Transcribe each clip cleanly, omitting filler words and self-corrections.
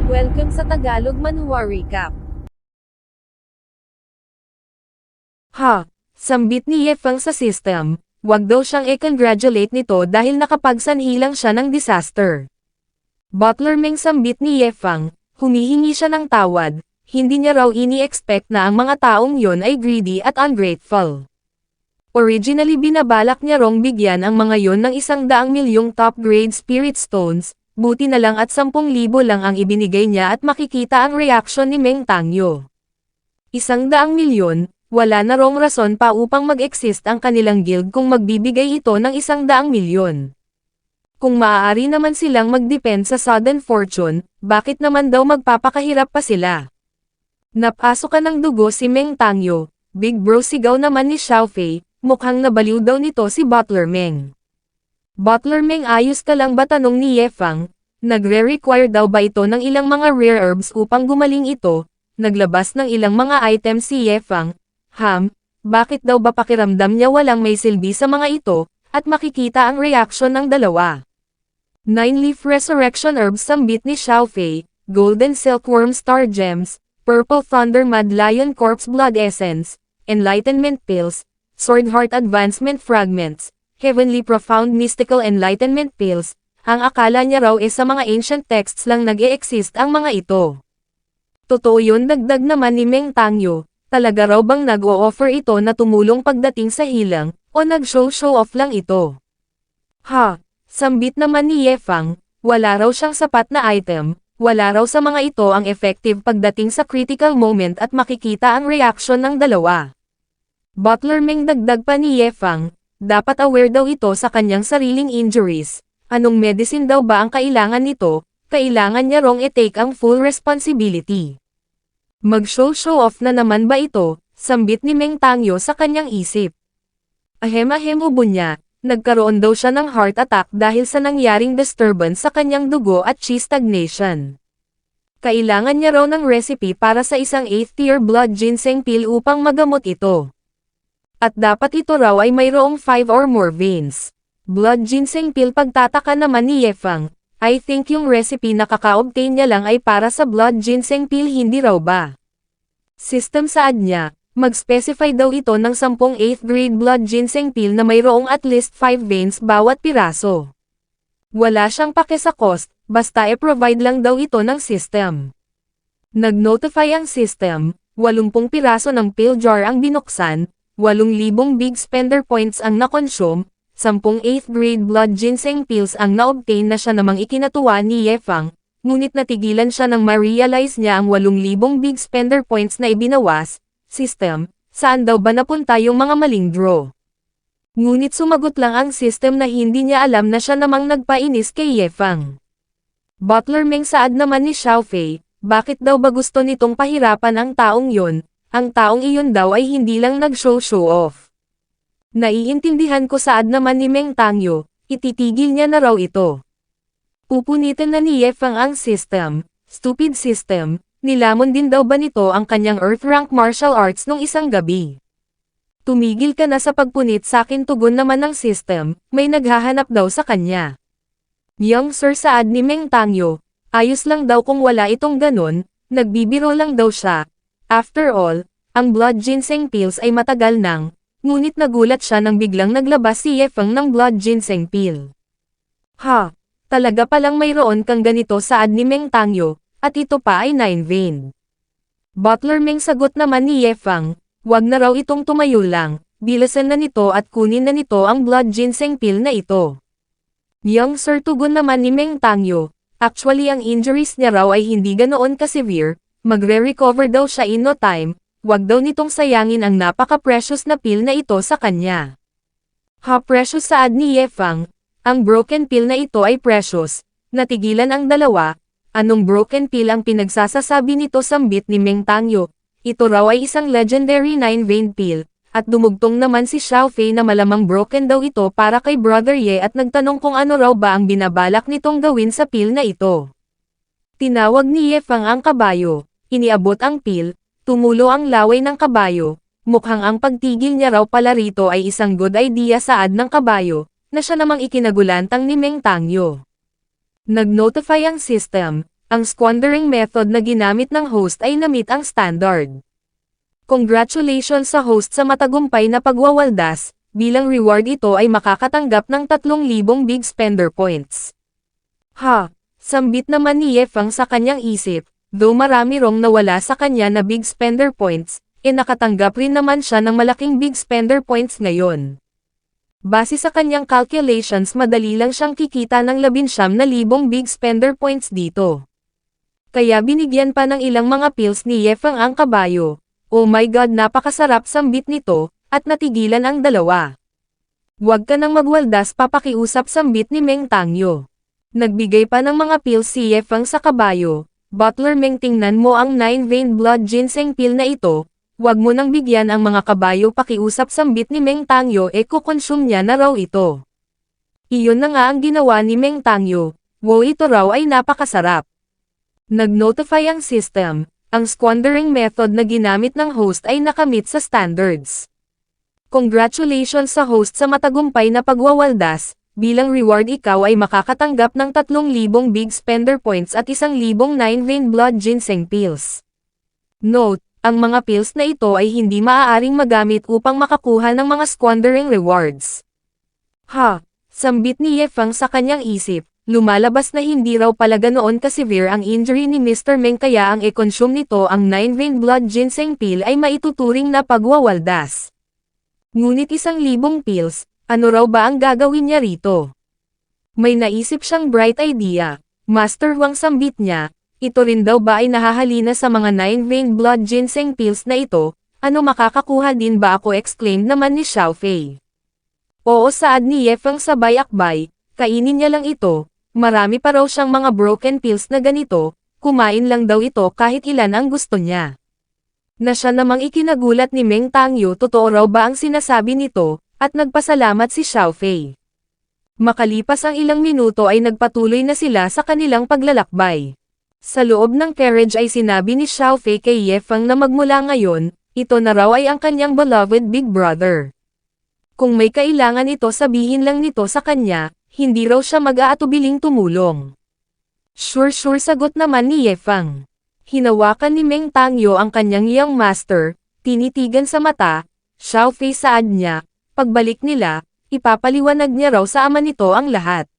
Welcome sa Tagalog Manhwa Recap. Sambit ni Yefeng sa system, wag daw siyang i-congratulate nito dahil nakapagsanhi lang siya ng disaster. Butler Meng sambit ni Yefeng, humihingi siya ng tawad, hindi niya raw ini-expect na ang mga taong yon ay greedy at ungrateful. Originally binabalak niya rong bigyan ang mga yon ng 100 milyong top-grade spirit stones, buti na lang at 10,000 lang ang ibinigay niya at makikita ang reaksyon ni Meng Tangyo. 100 milyon, wala na rong rason pa upang mag-exist ang kanilang guild kung magbibigay ito ng 100 milyon. Kung maaari naman silang mag-depend sa sudden fortune, bakit naman daw magpapakahirap pa sila? Napasok ng dugo si Meng Tangyo, big bro sigaw naman ni Xiaofei, mukhang nabaliw daw nito si Butler Meng. Butler Meng ayos ka lang ba tanong ni Yefeng, nagre-require daw ba ito ng ilang mga rare herbs upang gumaling ito, naglabas ng ilang mga items si Yefeng, bakit daw ba pakiramdam niya walang may silbi sa mga ito, at makikita ang reaksyon ng dalawa. 9-leaf resurrection herbs sambit ni Xiaofei, golden silkworm star gems, purple thunder mud lion corpse blood essence, enlightenment pills, sword heart advancement fragments, heavenly profound mystical enlightenment pills, ang akala niya raw sa mga ancient texts lang nag-e-exist ang mga ito. Totoo yun, dagdag naman ni Meng Tangyo, talaga raw bang nag-o-offer ito na tumulong pagdating sa hilang, o nag-show off lang ito? Sambit naman ni Yefeng, wala raw siyang sapat na item, wala raw sa mga ito ang effective pagdating sa critical moment at makikita ang reaksyon ng dalawa. Butler Meng dagdag pa ni Yefeng, dapat aware daw ito sa kanyang sariling injuries. Anong medicine daw ba ang kailangan nito? Kailangan niya rong i-take ang full responsibility. Mag-show off na naman ba ito? Sambit ni Meng Tangyo sa kanyang isip. Ahem ubo niya, nagkaroon daw siya ng heart attack dahil sa nangyaring disturbance sa kanyang dugo at chi stagnation. Kailangan niya raw ng recipe para sa isang 8th tier blood ginseng pill upang magamot ito. At dapat ito raw ay mayroong 5 or more veins. Blood ginseng pill, pagtataka naman ni Yefeng, I think yung recipe na kaka-obtain niya lang ay para sa blood ginseng pill, hindi raw ba? System saad niya, mag-specify daw ito ng 10 8th grade blood ginseng pill na mayroong at least 5 veins bawat piraso. Wala siyang pake sa cost, basta e-provide lang daw ito ng system. Nag-notify ang system, 80 piraso ng pill jar ang binuksan, 8,000 big spender points ang na-consume, 10 8th grade blood ginseng pills ang na-obtain na siya namang ikinatuwa ni Yefeng, ngunit natigilan siya nang ma-realize niya ang 8,000 big spender points na ibinawas. System, saan daw ba napunta yung mga maling draw? Ngunit sumagot lang ang system na hindi niya alam na siya namang nagpainis kay Yefeng. Butler Meng saad naman ni Xiaofei, bakit daw ba gusto nitong pahirapan ang taong yon? Ang taong iyon daw ay hindi lang nag-show off. Naiintindihan ko, saad naman ni Meng Tangyo, ititigil niya na raw ito. Pupunitin na ni Yefeng ang system, stupid system, nilamon din daw ba nito ang kanyang earth rank martial arts nung isang gabi. Tumigil ka na sa pagpunit sa akin, tugon naman ng system, may naghahanap daw sa kanya. Young sir, saad ni Meng Tangyo, ayos lang daw kung wala itong ganon, nagbibiro lang daw siya. After all, ang blood ginseng pills ay matagal nang, ngunit nagulat siya nang biglang naglabas si Yefeng ng blood ginseng pill. Talaga palang mayroon kang ganito, saad ni Meng Tangyo, at ito pa ay 9 vein. Butler Meng sagot naman ni Yefeng, wag na raw itong tumayo lang, bilasan na nito at kunin na nito ang blood ginseng pill na ito. Young sir, tugon naman ni Meng Tangyo, actually ang injuries niya raw ay hindi ganoon ka-severe, magre-recover daw siya in no time, wag daw nitong sayangin ang napaka-precious na pill na ito sa kanya. Precious, saad ni Yefeng, ang broken pill na ito ay precious. Natigilan ang dalawa, anong broken pill ang pinagsasasabi nito, sambit ni Meng Tangyo, ito raw ay isang legendary 9-vein pill, at dumugtong naman si Xiaofei na malamang broken daw ito para kay Brother Ye at nagtanong kung ano raw ba ang binabalak nitong gawin sa pill na ito. Tinawag ni Yefeng ang kabayo. Iniabot ang pill, tumulo ang laway ng kabayo, mukhang ang pagtigil niya raw pala rito ay isang good idea, saad ng kabayo, na siya namang ikinagulantang ni Meng Tangyo. Nag-notify ang system, ang squandering method na ginamit ng host ay na-meet ang standard. Congratulations sa host sa matagumpay na pagwawaldas, bilang reward ito ay makakatanggap ng 3,000 big spender points. Ha! Sambit naman ni Yefang sa kanyang isip, though marami rong nawala sa kanya na big spender points, nakatanggap rin naman siya ng malaking big spender points ngayon. Base sa kanyang calculations madali lang siyang kikita ng 19,000 big spender points dito. Kaya binigyan pa ng ilang mga pills ni Yefang ang kabayo. Oh my god, napakasarap sambit nito, at natigilan ang dalawa. Huwag ka nang magwaldas, papakiusap sambit ni Meng Tangyo. Nagbigay pa ng mga pills si Yefang sa kabayo. Butler Meng, tingnan mo ang 9-vein blood ginseng pill na ito. Huwag mo nang bigyan ang mga kabayo, pakiusap sambit ni Meng Tangyo, kukonsume niya na raw ito. Iyon na nga ang ginawa ni Meng Tangyo. Wow, ito raw ay napakasarap. Nag-notify ang system, ang squandering method na ginamit ng host ay nakamit sa standards. Congratulations sa host sa matagumpay na pagwawaldas, bilang reward ikaw ay makakatanggap ng 3,000 big spender points at 1,000 9-vein blood ginseng pills. Note, ang mga pills na ito ay hindi maaaring magamit upang makakuha ng mga squandering rewards. Ha! Sambit ni Yefang sa kanyang isip. Lumalabas na hindi raw pala ganoon ka-severe ang injury ni Mr. Meng, kaya ang i-consume nito ang 9-vein blood ginseng pill ay maituturing na pagwawaldas. Ngunit 1,000 pills, ano raw ba ang gagawin niya rito? May naisip siyang bright idea. Master Huang, sambit niya, ito rin daw ba ay nahahalina sa mga 9-vein blood ginseng pills na ito? Ano, makakakuha din ba ako, exclaimed naman ni Xiao Fei. Oo, saad ni Yefang sabay akbay, kainin niya lang ito. Marami pa raw siyang mga broken pills na ganito, kumain lang daw ito kahit ilan ang gusto niya. Na siya namang ikinagulat ni Meng Tangyo, totoo raw ba ang sinasabi nito, at nagpasalamat si Xiao Fei. Makalipas ang ilang minuto ay nagpatuloy na sila sa kanilang paglalakbay. Sa loob ng carriage ay sinabi ni Xiao Fei kay Yefang na magmula ngayon, ito na raw ay ang kanyang beloved big brother. Kung may kailangan ito, sabihin lang nito sa kanya. Hindi raw siya mag-aatubiling tumulong. Sure, sagot naman ni Yefang. Hinawakan ni Meng Tangyo ang kanyang young master, tinitigan sa mata, Xiao Fei saad niya, pagbalik nila, ipapaliwanag niya raw sa ama nito ang lahat.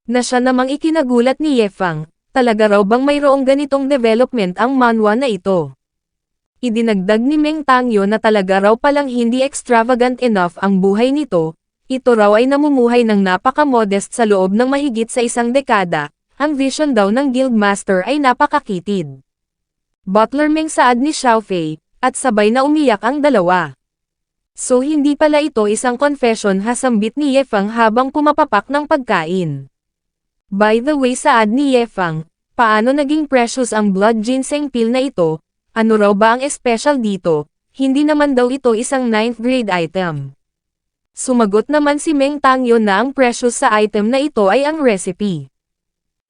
Na siya namang ikinagulat ni Yefang, talaga raw bang mayroong ganitong development ang manhwa na ito? Idinagdag ni Meng Tangyo na talaga raw palang hindi extravagant enough ang buhay nito. Ito raw ay namumuhay ng napaka-modest sa loob ng mahigit sa 1 dekada, ang vision daw ng guildmaster ay napakakitid. Butler Meng, saad ni Xiao Fei, at sabay na umiyak ang dalawa. So hindi pala ito isang confession, hasambit ni Yefang habang pumapapak ng pagkain. By the way, saad ni Yefang, paano naging precious ang blood ginseng pill na ito? Ano raw ba ang special dito? Hindi naman daw ito isang 9th grade item. Sumagot naman si Meng Tangyo na ang precious sa item na ito ay ang recipe.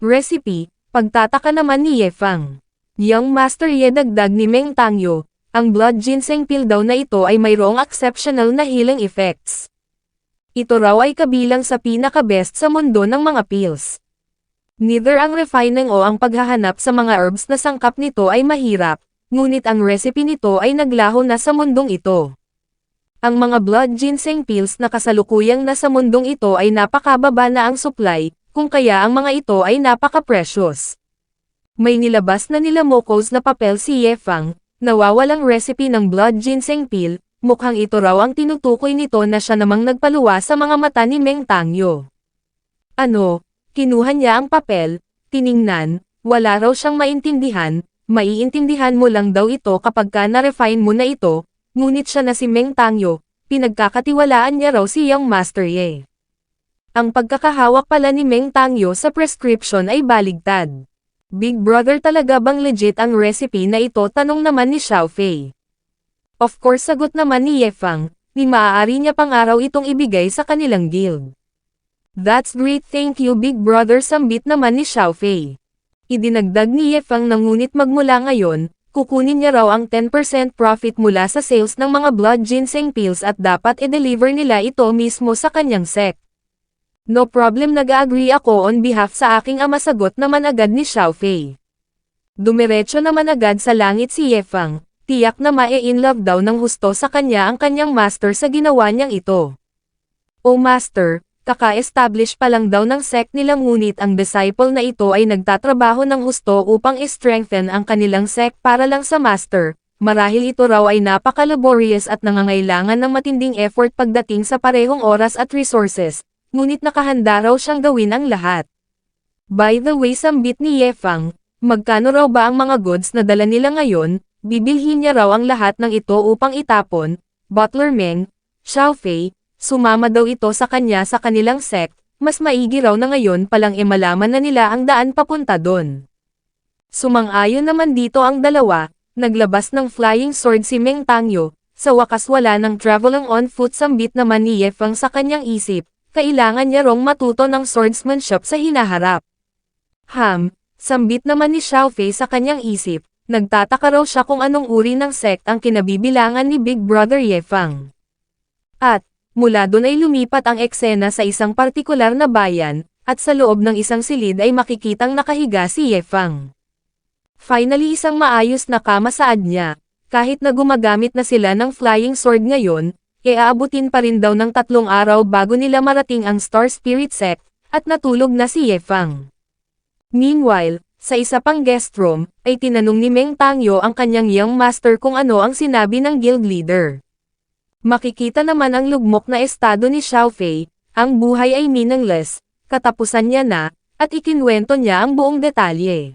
Recipe? Pagtataka naman ni Yefang. Young Master Ye, dagdag ni Meng Tangyo, ang blood ginseng pill daw na ito ay mayroong exceptional na healing effects. Ito raw ay kabilang sa pinaka-best sa mundo ng mga pills. Neither ang refining o ang paghahanap sa mga herbs na sangkap nito ay mahirap, ngunit ang recipe nito ay naglaho na sa mundong ito. Ang mga blood ginseng pills na kasalukuyang nasa mundong ito ay napakababa na ang supply, kung kaya ang mga ito ay napaka-precious. May nilabas na nila Mokos na papel si Yefang, nawawalang recipe ng blood ginseng pill, mukhang ito raw ang tinutukoy nito na siya namang nagpaluwa sa mga mata ni Meng Tangyo. Ano? Kinuha niya ang papel, tiningnan, wala raw siyang maintindihan, maiintindihan mo lang daw ito kapag ka na-refine mo na ito. Ngunit siya na si Meng Tangyo, pinagkakatiwalaan niya raw si Young Master Ye. Ang pagkakahawak pala ni Meng Tangyo sa prescription ay baligtad. Big brother, talaga bang legit ang recipe na ito? Tanong naman ni Xiao Fei. Of course, sagot naman ni Yefang, ni maaari niya pang araw itong ibigay sa kanilang guild. That's great, thank you big brother, sambit naman ni Xiao Fei. Idinagdag ni Yefang na ngunit magmula ngayon, kukunin niya raw ang 10% profit mula sa sales ng mga blood ginseng pills at dapat i-deliver nila ito mismo sa kanyang sect. No problem, nag-agree ako on behalf sa aking ama, sagot naman agad ni Xiao Fei. Dumiretso naman agad sa langit si Yefang, tiyak na ma-in-love daw ng husto sa kanya ang kanyang master sa ginawa niyang ito. O master, kaka-establish pa lang daw ng sect nila ngunit ang disciple na ito ay nagtatrabaho ng husto upang i-strengthen ang kanilang sect para lang sa master. Marahil ito raw ay napaka-laborious at nangangailangan ng matinding effort pagdating sa parehong oras at resources, ngunit nakahanda raw siyang gawin ang lahat. By the way, sambit ni Yefang, magkano raw ba ang mga goods na dala nila ngayon? Bibilhin niya raw ang lahat ng ito upang itapon. Butler Meng, Xiaofei, sumama daw ito sa kanya sa kanilang sect, mas maigi raw na ngayon palang malaman na nila ang daan papunta doon. Sumang-ayon naman dito ang dalawa. Naglabas ng flying sword si Meng Tangyo, sa wakas wala ng traveling on foot. Sambit naman ni Yefang sa kanyang isip, kailangan niya rong matuto ng swordsmanship sa hinaharap. Sambit naman ni Xiaofei sa kanyang isip, nagtataka raw siya kung anong uri ng sect ang kinabibilangan ni Big Brother Yefang. At, mula doon ay lumipat ang eksena sa isang partikular na bayan, at sa loob ng isang silid ay makikitang nakahiga si Yefang. Finally isang maayos na kamasaad niya, kahit na gumagamit na sila ng flying sword ngayon, aabutin pa rin daw ng 3 araw bago nila marating ang Star Spirit Sect, at natulog na si Yefang. Meanwhile, sa isa pang guest room, ay tinanong ni Meng Tangyo ang kanyang young master kung ano ang sinabi ng guild leader. Makikita naman ang lugmok na estado ni Xiaofei, ang buhay ay meaningless, katapusan niya na, at ikinwento niya ang buong detalye.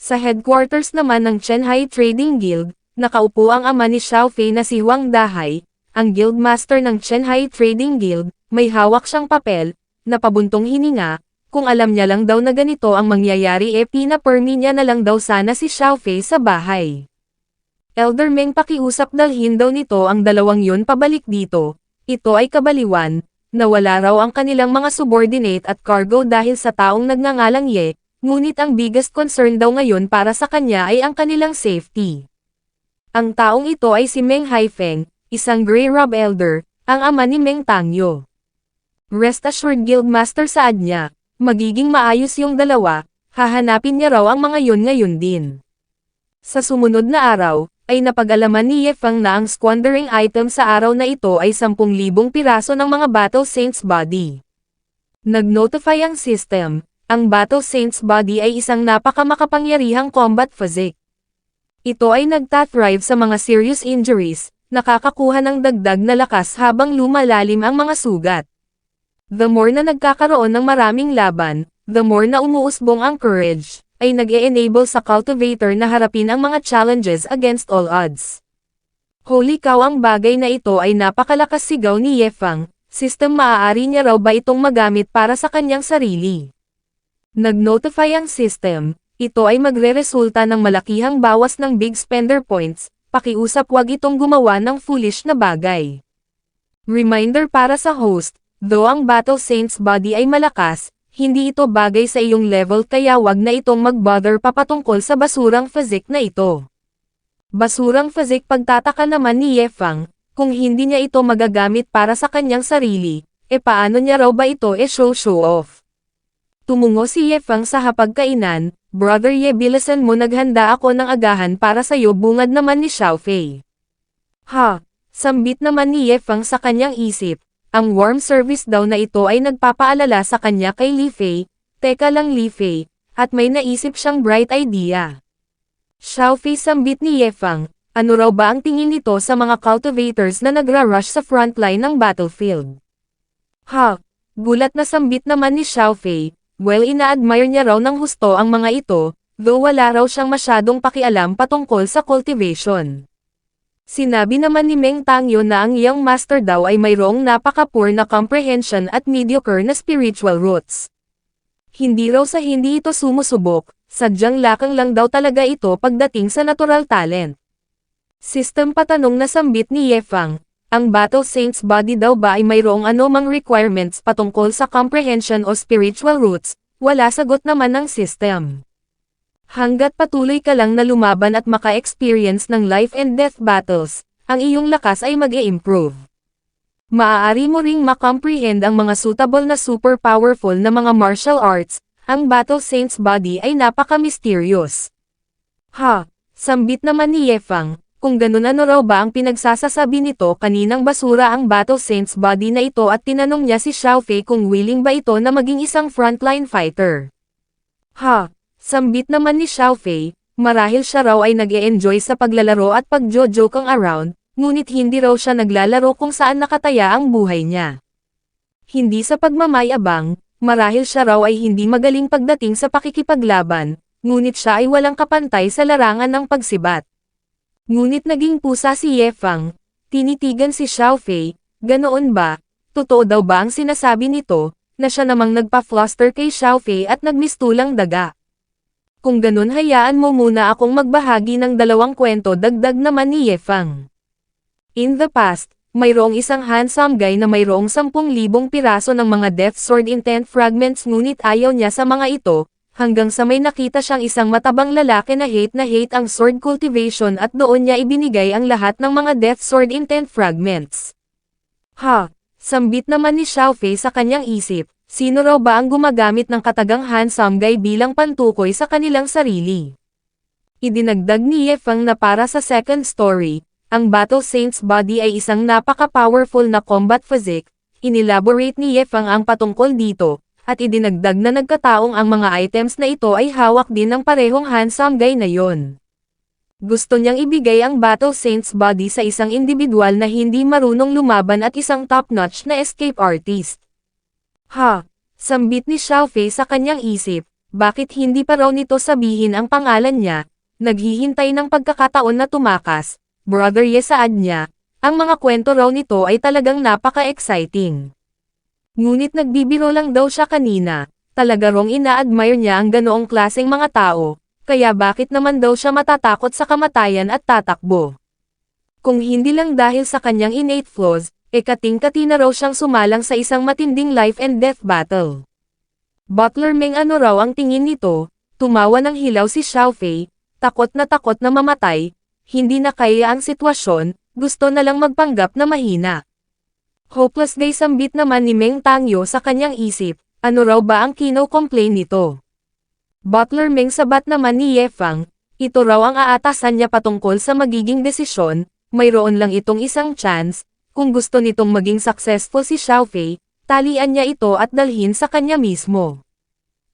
Sa headquarters naman ng Chenhai Trading Guild, nakaupo ang ama ni Xiaofei na si Huang Dahai, ang guildmaster ng Chenhai Trading Guild. May hawak siyang papel, na pabuntong hininga, kung alam niya lang daw na ganito ang mangyayari pinapermi niya na lang daw sana si Xiaofei sa bahay. Elder Meng, pakiusap dalhin daw nito ang dalawang yun pabalik dito. Ito ay kabaliwan, na wala raw ang kanilang mga subordinate at cargo dahil sa taong nagngangalang Ye. Ngunit ang biggest concern daw ngayon para sa kanya ay ang kanilang safety. Ang taong ito ay si Meng Haifeng, isang Grey Rob Elder, ang ama ni Meng Tangyo. Rest assured Guildmaster, saad niya, magiging maayos yung dalawa, hahanapin niya raw ang mga yun ngayon din. Sa sumunod na araw, ay napag-alaman ni Yefang na ang squandering item sa araw na ito ay 10,000 piraso ng mga Battle Saints body. Nag-notify ang system. Ang Battle Saints body ay isang napakamakapangyarihang combat physique. Ito ay nagtathrive sa mga serious injuries, nakakakuha ng dagdag na lakas habang lumalalim ang mga sugat. The more na nagkakaroon ng maraming laban, the more na umuusbong ang courage, ay nag-e-enable sa cultivator na harapin ang mga challenges against all odds. Holy cow, ang bagay na ito ay napakalakas, sigaw ni Yefang. System, maaari niya raw ba itong magamit para sa kanyang sarili? Nag-notify ang system, ito ay magre-resulta ng malakihang bawas ng big spender points, pakiusap wag itong gumawa ng foolish na bagay. Reminder para sa host, though ang Battle Saints body ay malakas, hindi ito bagay sa iyong level kaya wag na itong mag-bother papatungkol sa basurang physique na ito. Basurang physique, pagtataka naman ni Yefang, kung hindi niya ito magagamit para sa kanyang sarili, paano niya raw ba ito show off? Tumungo si Yefang sa hapagkainan, Brother Ye, bilisan mo, naghanda ako ng agahan para sa'yo, bungad naman ni Xiaofei. Sambit naman ni Yefang sa kanyang isip, ang warm service daw na ito ay nagpapaalala sa kanya kay Li Fei. Teka lang Li Fei, at may naisip siyang bright idea. Xiaofei, sambit ni Yefang, ano raw ba ang tingin nito sa mga cultivators na nagra-rush sa frontline ng battlefield? Gulat na sambit naman ni Xiaofei. Well, ina-admire niya raw ng husto ang mga ito, though wala raw siyang masyadong pakialam patungkol sa cultivation. Sinabi naman ni Meng Tangyo na ang young master daw ay mayroong napaka-poor na comprehension at mediocre na spiritual roots. Hindi raw sa hindi ito sumusubok, sadyang lakang lang daw talaga ito pagdating sa natural talent. System, patanong na sambit ni Yefang, ang Battle Saints body daw ba ay mayroong anumang requirements patungkol sa comprehension o spiritual roots? Wala, sagot naman ng system. Hanggat patuloy ka lang na lumaban at maka-experience ng life and death battles, ang iyong lakas ay mag-e-improve. Maaari mo ring makomprehend ang mga suitable na super powerful na mga martial arts. Ang Battle Saints body ay napaka-mysterious. Ha, sambit naman ni Yefang, kung ganun ano raw ba ang pinagsasasabi nito kaninang basura ang Battle Saints body na ito at tinanong niya si Xiaofei kung willing ba ito na maging isang frontline fighter. Ha, sambit naman ni Xiaofei, marahil siya raw ay nag-e-enjoy sa paglalaro at pag-joke around, ngunit hindi raw siya naglalaro kung saan nakataya ang buhay niya. Hindi sa pagmamayabang, marahil siya raw ay hindi magaling pagdating sa pakikipaglaban, ngunit siya ay walang kapantay sa larangan ng pagsibat. Ngunit naging pusa si Yefang, tinitigan si Xiaofei, ganoon ba? Totoo daw ba ang sinasabi nito, na siya namang nagpa-fluster kay Xiaofei at nagmistulang daga? Kung ganun hayaan mo muna akong magbahagi ng dalawang kwento dagdag naman ni Yefang. In the past, mayroong isang handsome guy na mayroong 10,000 piraso ng mga Death Sword Intent Fragments ngunit ayaw niya sa mga ito, hanggang sa may nakita siyang isang matabang lalaki na hate ang sword cultivation at doon niya ibinigay ang lahat ng mga Death Sword Intent Fragments. Ha, sambit naman ni Xiaofei sa kanyang isip, sino raw ba ang gumagamit ng katagang handsome guy bilang pantukoy sa kanilang sarili? Idinagdag ni Yefang na para sa second story, ang Battle Saints body ay isang napaka-powerful na combat physique, inelaborate ni Yefang ang patungkol dito, at idinagdag na nagkataong ang mga items na ito ay hawak din ng parehong handsome guy na yon. Gusto niyang ibigay ang Battle Saints body sa isang individual na hindi marunong lumaban at isang top-notch na escape artist. Ha, sambit ni Xiaofei sa kanyang isip, bakit hindi pa raw nito sabihin ang pangalan niya, naghihintay ng pagkakataon na tumakas, brother Ye saad niya, ang mga kwento raw nito ay talagang napaka-exciting. Ngunit nagbibiro lang daw siya kanina, talaga rong ina-admire niya ang ganoong klaseng mga tao, kaya bakit naman daw siya matatakot sa kamatayan at tatakbo? Kung hindi lang dahil sa kanyang innate flaws, kating-kati na raw siyang sumalang sa isang matinding life and death battle. Butler Meng ano raw ang tingin nito, tumawa ng hilaw si Xiaofei, takot na mamatay, hindi na kaya ang sitwasyon, gusto na lang magpanggap na mahina. Hopeless day sambit naman ni Meng Tangyo sa kanyang isip, ano raw ba ang kino-complain nito? Butler Meng sabat naman ni Yefang, ito raw ang aatasan niya patungkol sa magiging desisyon, mayroon lang itong isang chance, kung gusto nitong maging successful si Xiaofei, talian niya ito at dalhin sa kanya mismo.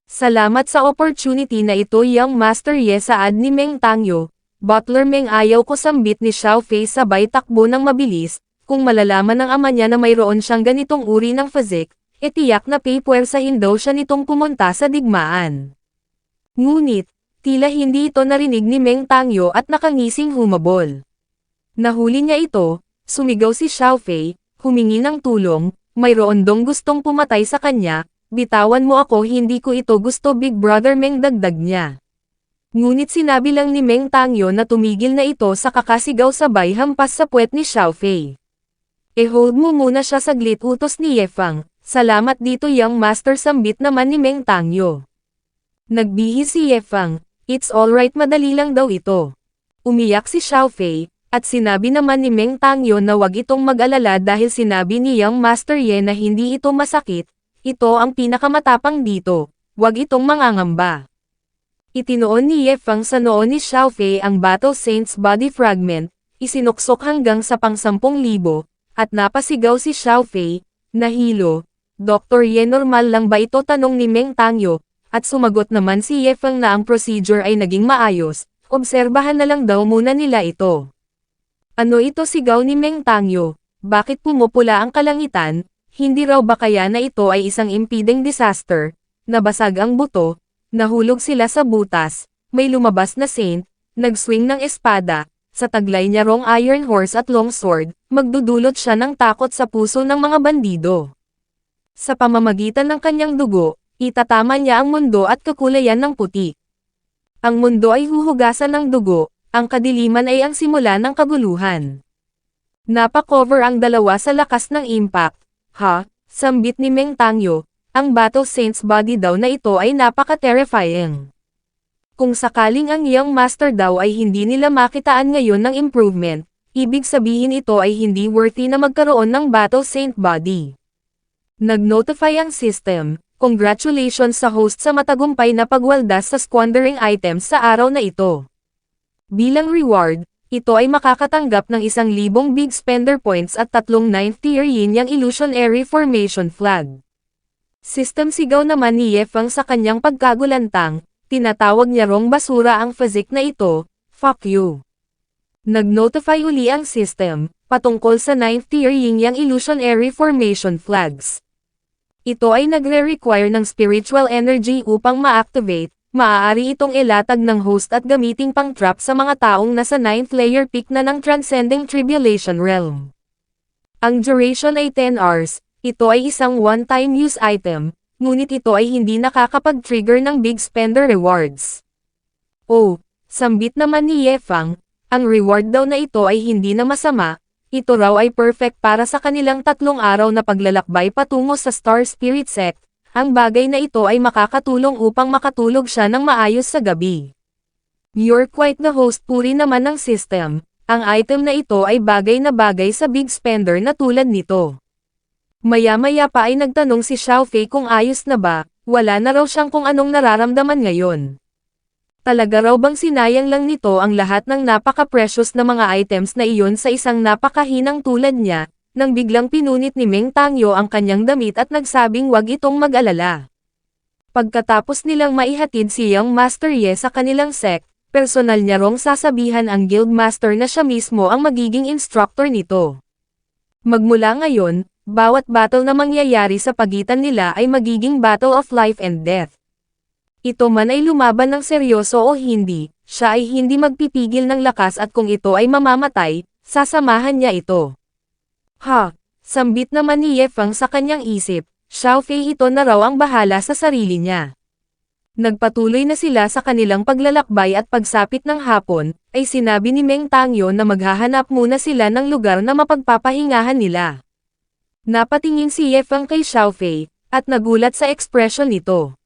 Salamat sa opportunity na ito Young Master Ye saad ni Meng Tangyo, Butler Meng ayaw ko sambit ni Xiaofei sabay takbo ng mabilis, kung malalaman ng ama niya na mayroon siyang ganitong uri ng physique, tiyak na puwersahin daw siya nitong pumunta sa digmaan. Ngunit, tila hindi ito narinig ni Meng Tangyo at nakangising humabol. Nahuli niya ito, sumigaw si Xiaofei, humingi ng tulong, mayroon dong gustong pumatay sa kanya, bitawan mo ako hindi ko ito gusto Big Brother Meng dagdag niya. Ngunit sinabi lang ni Meng Tangyo na tumigil na ito sa kakasigaw sabay hampas sa puwet ni Xiaofei. Hold mo muna siya saglit utos ni Yefang, salamat dito Young Master sambit naman ni Meng Tangyo. Nagbihis si Yefang, it's alright madali lang daw ito. Umiyak si Xiaofei, at sinabi naman ni Meng Tangyo na wag itong mag-alala dahil sinabi ni Young Master Ye na hindi ito masakit, ito ang pinakamatapang dito, wag itong mangangamba. Itinoon ni Yefang sa noon ni Xiaofei ang Battle Saints body fragment, isinuksok hanggang sa pang 10,000, at napasigaw si Xiaofei, nahilo, Dr. Ye normal lang ba ito tanong ni Meng Tangyo, at sumagot naman si Yefang na ang procedure ay naging maayos, obserbahan na lang daw muna nila ito. Ano ito sigaw ni Meng Tangyo, bakit pumupula ang kalangitan, hindi raw ba kaya na ito ay isang impending disaster, nabasag ang buto, nahulog sila sa butas, may lumabas na saint, nag-swing ng espada, sa taglay niya rong iron horse at long sword, magdudulot siya ng takot sa puso ng mga bandido. Sa pamamagitan ng kanyang dugo, itatama niya ang mundo at kakulayan ng puti. Ang mundo ay huhugasan ng dugo, ang kadiliman ay ang simula ng kaguluhan. Napakover ang dalawa sa lakas ng impact, ha, sambit ni Meng Tangyo, ang Battle Saints body daw na ito ay napaka-terrifying. Kung sakaling ang Young Master daw ay hindi nila makitaan ngayon ng improvement, ibig sabihin ito ay hindi worthy na magkaroon ng Battle Saint body. Nag-notify ang system, congratulations sa host sa matagumpay na pagwaldas sa squandering items sa araw na ito. Bilang reward, ito ay makakatanggap ng 1,000 Big Spender Points at 3 9th Tier Yin Yang Illusionary Formation Flag. System sigaw naman ni Yefang sa kanyang pagkagulantang, tinatawag niya rong basura ang physique na ito, fuck you. Nag-notify uli ang system, patungkol sa 9th Tier Yin Yang Illusionary Formation Flags. Ito ay nagre-require ng spiritual energy upang ma-activate, maaari itong ilatag ng host at gamiting pang-trap sa mga taong nasa 9th layer peak na ng Transcending Tribulation Realm. Ang duration ay 10 hours, ito ay isang one-time use item, ngunit ito ay hindi nakakapag-trigger ng big spender rewards. Oh, sambit naman ni Yefang, ang reward daw na ito ay hindi na masama, ito raw ay perfect para sa kanilang 3 araw na paglalakbay patungo sa Star Spirit Sect. Ang bagay na ito ay makakatulong upang makatulog siya ng maayos sa gabi. You're quite the host puri naman ng system, ang item na ito ay bagay na bagay sa big spender na tulad nito. Maya-maya pa ay nagtanong si Xiaofei kung ayos na ba, wala na raw siyang kung anong nararamdaman ngayon. Talaga raw bang sinayang lang nito ang lahat ng napaka-precious na mga items na iyon sa isang napakahinang tulad niya, nang biglang pinunit ni Meng Tangyo ang kanyang damit at nagsabing wag itong mag-alala. Pagkatapos nilang maihatid si Young Master Ye sa kanilang sect, personal niya rong sasabihan ang Guild Master na siya mismo ang magiging instructor nito. Magmula ngayon, bawat battle na mangyayari sa pagitan nila ay magiging battle of life and death. Ito man ay lumaban ng seryoso o hindi, siya ay hindi magpipigil ng lakas at kung ito ay mamamatay, sasamahan niya ito. Sambit naman ni Yefang sa kanyang isip, Xiaofei ito na raw ang bahala sa sarili niya. Nagpatuloy na sila sa kanilang paglalakbay at pagsapit ng hapon, ay sinabi ni Meng Tangyo na maghahanap muna sila ng lugar na mapagpapahingahan nila. Napatingin si Yefang kay Xiaofei, at nagulat sa ekspresyon nito.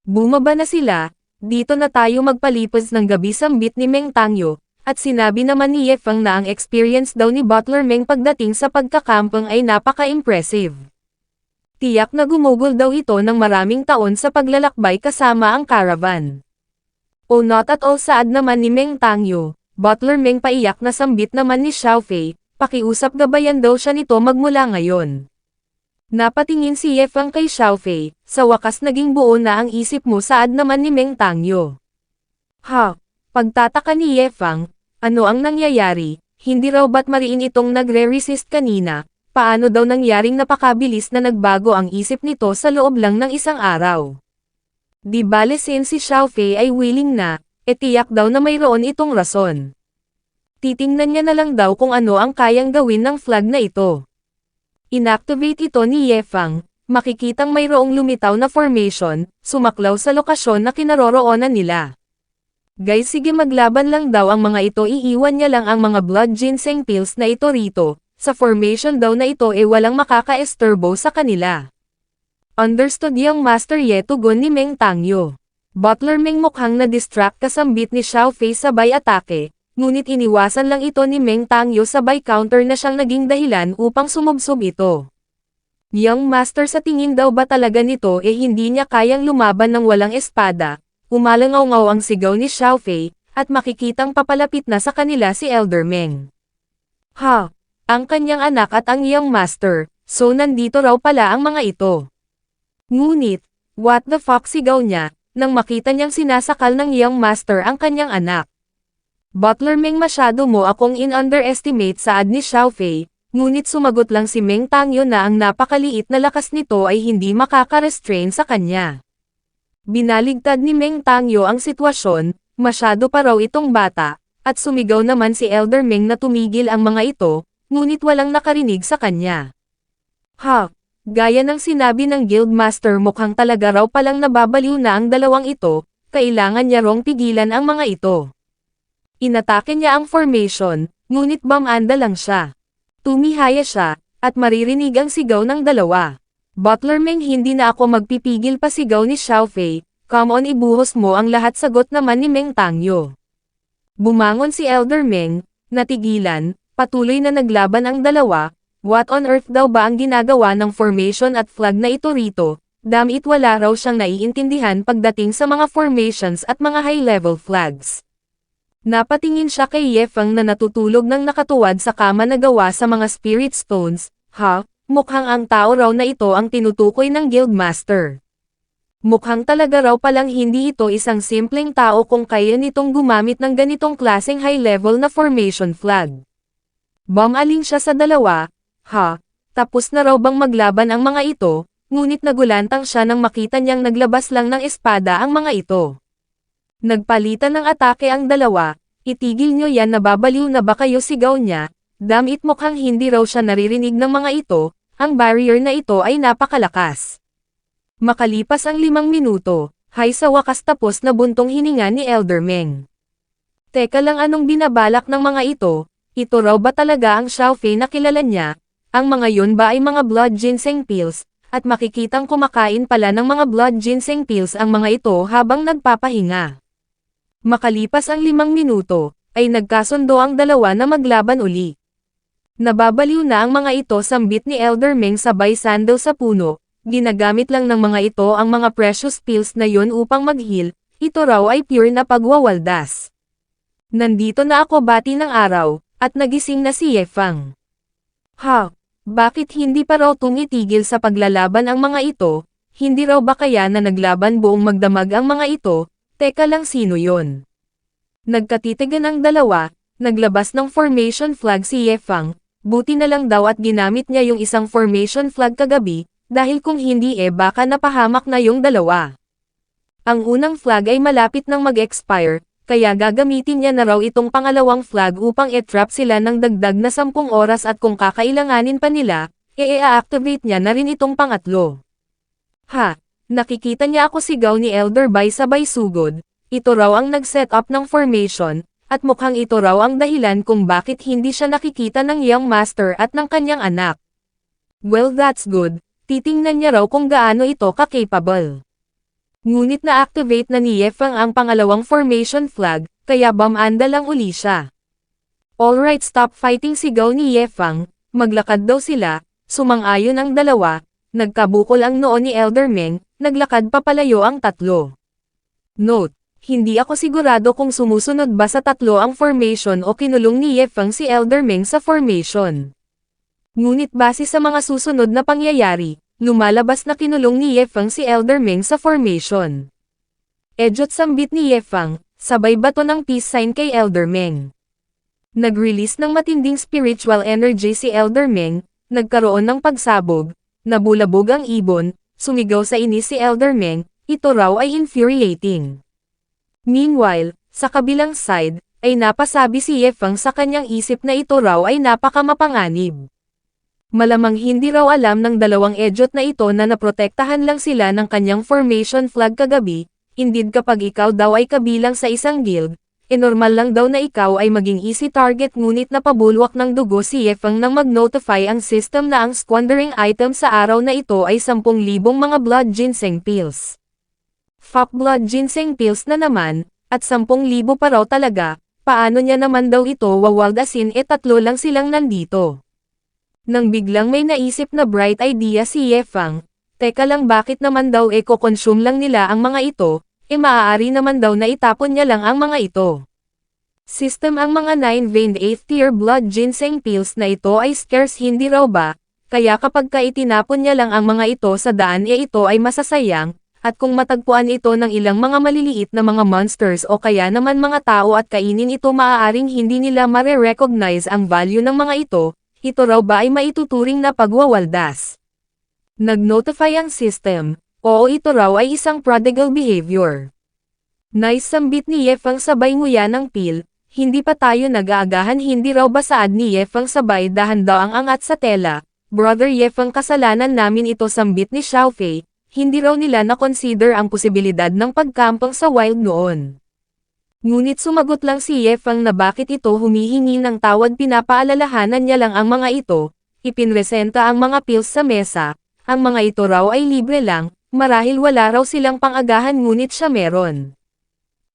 Bumaba na sila, dito na tayo magpalipas ng gabi sambit ni Meng Tangyo. At sinabi naman ni Yefang na ang experience daw ni Butler Meng pagdating sa pagkakampang ay napaka-impressive. Tiyak na gumugol daw ito ng maraming taon sa paglalakbay kasama ang caravan. O not at all saad naman ni Meng Tangyo, Butler Meng paiyak na sambit naman ni Xiaofei, pakiusap gabayan daw siya nito magmula ngayon. Napatingin si Yefang kay Xiaofei, sa wakas naging buo na ang isip mo saad naman ni Meng Tangyo. Pagtataka ni Yefang, ano ang nangyayari, hindi raw ba't mariin itong nagre-resist kanina, paano daw nangyaring napakabilis na nagbago ang isip nito sa loob lang ng isang araw. Di bale since si Xiaofei ay willing na, tiyak daw na mayroon itong rason. Titingnan niya na lang daw kung ano ang kayang gawin ng flag na ito. Inactivate ito ni Yefang, makikitang mayroong lumitaw na formation, sumaklaw sa lokasyon na kinaroroonan nila. Guys sige maglaban lang daw ang mga ito iiwan niya lang ang mga blood ginseng pills na ito rito, sa formation daw na ito walang makaka-esturbo sa kanila. Understood Young Master Ye tugon ni Meng Tangyo. Butler Meng mukhang na-distract kasambit ni Xiaofei sabay atake, ngunit iniwasan lang ito ni Meng Tangyo sabay counter na siyang naging dahilan upang sumubsob ito. Young Master sa tingin daw ba talaga nito hindi niya kayang lumaban ng walang espada. Umalangaw-ngaw ang sigaw ni Xiaofei, at makikitang papalapit na sa kanila si Elder Meng. Ang kanyang anak at ang Young Master, so nandito raw pala ang mga ito. Ngunit, what the fuck sigaw niya, nang makita niyang sinasakal ng Young Master ang kanyang anak. Butler Meng masyado mo akong in-underestimate saad ni Xiaofei, ngunit sumagot lang si Meng Tangyo na ang napakaliit na lakas nito ay hindi makaka-restrain sa kanya. Binaligtad ni Meng Tangyo ang sitwasyon, masyado pa raw itong bata, at sumigaw naman si Elder Meng na tumigil ang mga ito, ngunit walang nakarinig sa kanya. Gaya ng sinabi ng Guild Master mukhang talaga raw palang nababaliw na ang dalawang ito, kailangan niya rong pigilan ang mga ito. Inatake niya ang formation, ngunit bamanda lang siya. Tumihaya siya, at maririnig ang sigaw ng dalawa. Butler Meng hindi na ako magpipigil pa sigaw ni Xiaofei, come on ibuhos mo ang lahat sagot naman ni Meng Tangyo. Bumangon si Elder Meng, natigilan, patuloy na naglaban ang dalawa, what on earth daw ba ang ginagawa ng formation at flag na ito rito, damit wala raw siyang naiintindihan pagdating sa mga formations at mga high-level flags. Napatingin siya kay Yefang na natutulog ng nakatuwad sa kama na gawa sa mga spirit stones. Mukhang ang tao raw na ito ang tinutukoy ng Guildmaster. Mukhang talaga raw palang hindi ito isang simpleng tao kung kaya nitong gumamit ng ganitong klaseng high-level na formation flag. Bumaling siya sa dalawa. Tapos na raw bang maglaban ang mga ito, ngunit nagulantang siya nang makita niyang naglabas lang ng espada ang mga ito. Nagpalitan ng atake ang dalawa. Itigil nyo yan, nababaliw na ba kayo, sigaw niya. Damit mukhang hindi raw siya naririnig ng mga ito, ang barrier na ito ay napakalakas. Makalipas ang 5 minuto, sa wakas tapos na buntong hininga ni Elder Meng. Teka lang, anong binabalak ng mga ito? Ito raw ba talaga ang Xiaofei na kilala niya? Ang mga yun ba ay mga blood ginseng pills, at makikitang kumakain pala ng mga blood ginseng pills ang mga ito habang nagpapahinga. Makalipas ang 5 minuto, ay nagkasundo ang dalawa na maglaban uli. Nababaliw na ang mga ito, sambit ni Elder Meng sabay sandal sa puno. Ginagamit lang ng mga ito ang mga precious pills na yon upang mag-heal, ito raw ay pure na pagwawaldas. Nandito na ako, bati ng araw, at nagising na si Yefang. Bakit hindi pa raw tumitigil sa paglalaban ang mga ito? Hindi raw ba kaya na naglaban buong magdamag ang mga ito? Teka lang, sino yon? Nagkatitigan ang dalawa, naglabas ng formation flag si Yefang, buti na lang daw at ginamit niya yung isang formation flag kagabi, dahil kung hindi baka napahamak na yung dalawa. Ang unang flag ay malapit nang mag-expire, kaya gagamitin niya na raw itong pangalawang flag upang i-trap sila ng dagdag na 10 oras at kung kakailanganin pa nila, i-activate niya na rin itong pangatlo. Nakikita niya ako, sigaw ni Elder Bai sabay sugod. Ito raw ang nag-set up ng formation, at mukhang ito raw ang dahilan kung bakit hindi siya nakikita ng Young Master at ng kanyang anak. Well, that's good. Titingnan niya raw kung gaano ito ka-capable. Ngunit na-activate na ni Yefang ang pangalawang formation flag, kaya bumanda lang uli siya. Alright, stop fighting, sigaw ni Yefang. Maglakad daw sila, sumang-ayon ang dalawa, nagkabukol ang noo ni Elder Meng, naglakad papalayo ang tatlo. Note: hindi ako sigurado kung sumusunod ba sa tatlo ang formation o kinulong ni Yefang si Elder Meng sa formation. Ngunit base sa mga susunod na pangyayari, lumalabas na kinulong ni Yefang si Elder Meng sa formation. Ejot, sambit ni Yefang, sabay bato ng peace sign kay Elder Meng. Nag-release ng matinding spiritual energy si Elder Meng, nagkaroon ng pagsabog, nabulabog ang ibon, sumigaw sa inis si Elder Meng, ito raw ay infuriating. Meanwhile, sa kabilang side, ay napasabi si Yefang sa kanyang isip na ito raw ay napakamapanganib. Malamang hindi raw alam ng dalawang ejot na ito na naprotektahan lang sila ng kanyang formation flag kagabi. Indeed, kapag ikaw daw ay kabilang sa isang guild, normal lang daw na ikaw ay maging easy target, ngunit napabulwak ng dugo si Yefang nang mag-notify ang system na ang squandering item sa araw na ito ay 10,000 mga blood ginseng pills. Fuck, blood ginseng pills na naman, at 10,000 pa raw talaga, paano niya naman daw ito wawaldasin, tatlo lang silang nandito. Nang biglang may naisip na bright idea si Yefang, teka lang, bakit naman daw ko-consume lang nila ang mga ito, maaari naman daw na itapon niya lang ang mga ito. System, ang mga 9-veined 8th tier blood ginseng pills na ito ay scarce, hindi raw ba, kaya kapag itinapon niya lang ang mga ito sa daan ito ay masasayang, at kung matagpuan ito ng ilang mga maliliit na mga monsters o kaya naman mga tao at kainin ito, maaaring hindi nila mare-recognize ang value ng mga ito raw ba ay maituturing na pagwawaldas. Nag-notify ang system, oo, ito raw ay isang prodigal behavior. Nice, sambit ni Yefang sabay nguya ng pil, hindi pa tayo nag-aagahan, hindi raw ba saad ni Yefang sabay dahan-daang angat sa tela. Brother Yefang, kasalanan namin ito, sambit ni Xiaofei, hindi raw nila na-consider ang posibilidad ng pagkampang sa wild noon. Ngunit sumagot lang si Yefang na bakit ito humihingi ng tawad, pinapaalalahanan niya lang ang mga ito, ipinresenta ang mga pills sa mesa, ang mga ito raw ay libre lang, marahil wala raw silang pang-agahan ngunit siya meron.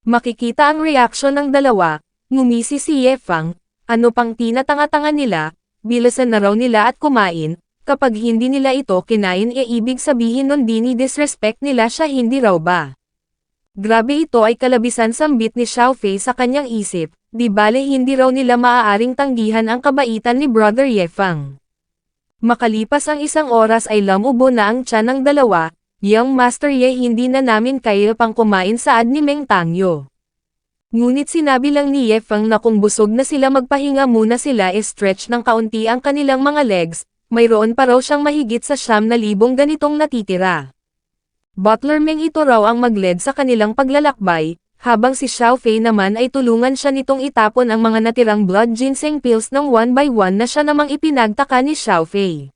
Makikita ang reaksyon ng dalawa, ngumisi si Yefang, ano pang tinatanga-tanga nila, bilasan na raw nila at kumain, kapag hindi nila ito kinain ibig sabihin nun dini-disrespect nila siya, hindi raw ba? Grabe, ito ay kalabisan sambit ni Xiaofei sa kanyang isip, di bale hindi raw nila maaaring tanggihan ang kabaitan ni Brother Ye Fang. Makalipas ang isang oras ay lamubo na ang tiyan ng dalawa, Young Master Ye, hindi na namin kaya pang kumain saad ni Meng Tangyo. Ngunit sinabi lang ni Ye Fang na kung busog na sila magpahinga muna sila stretch ng kaunti ang kanilang mga legs, mayroon pa raw siyang mahigit sa 9,000 ganitong natitira. Butler Meng ito raw ang mag-lead sa kanilang paglalakbay, habang si Xiaofei naman ay tulungan siya nitong itapon ang mga natirang blood ginseng pills ng one by one na siya namang ipinagtaka ni Xiaofei.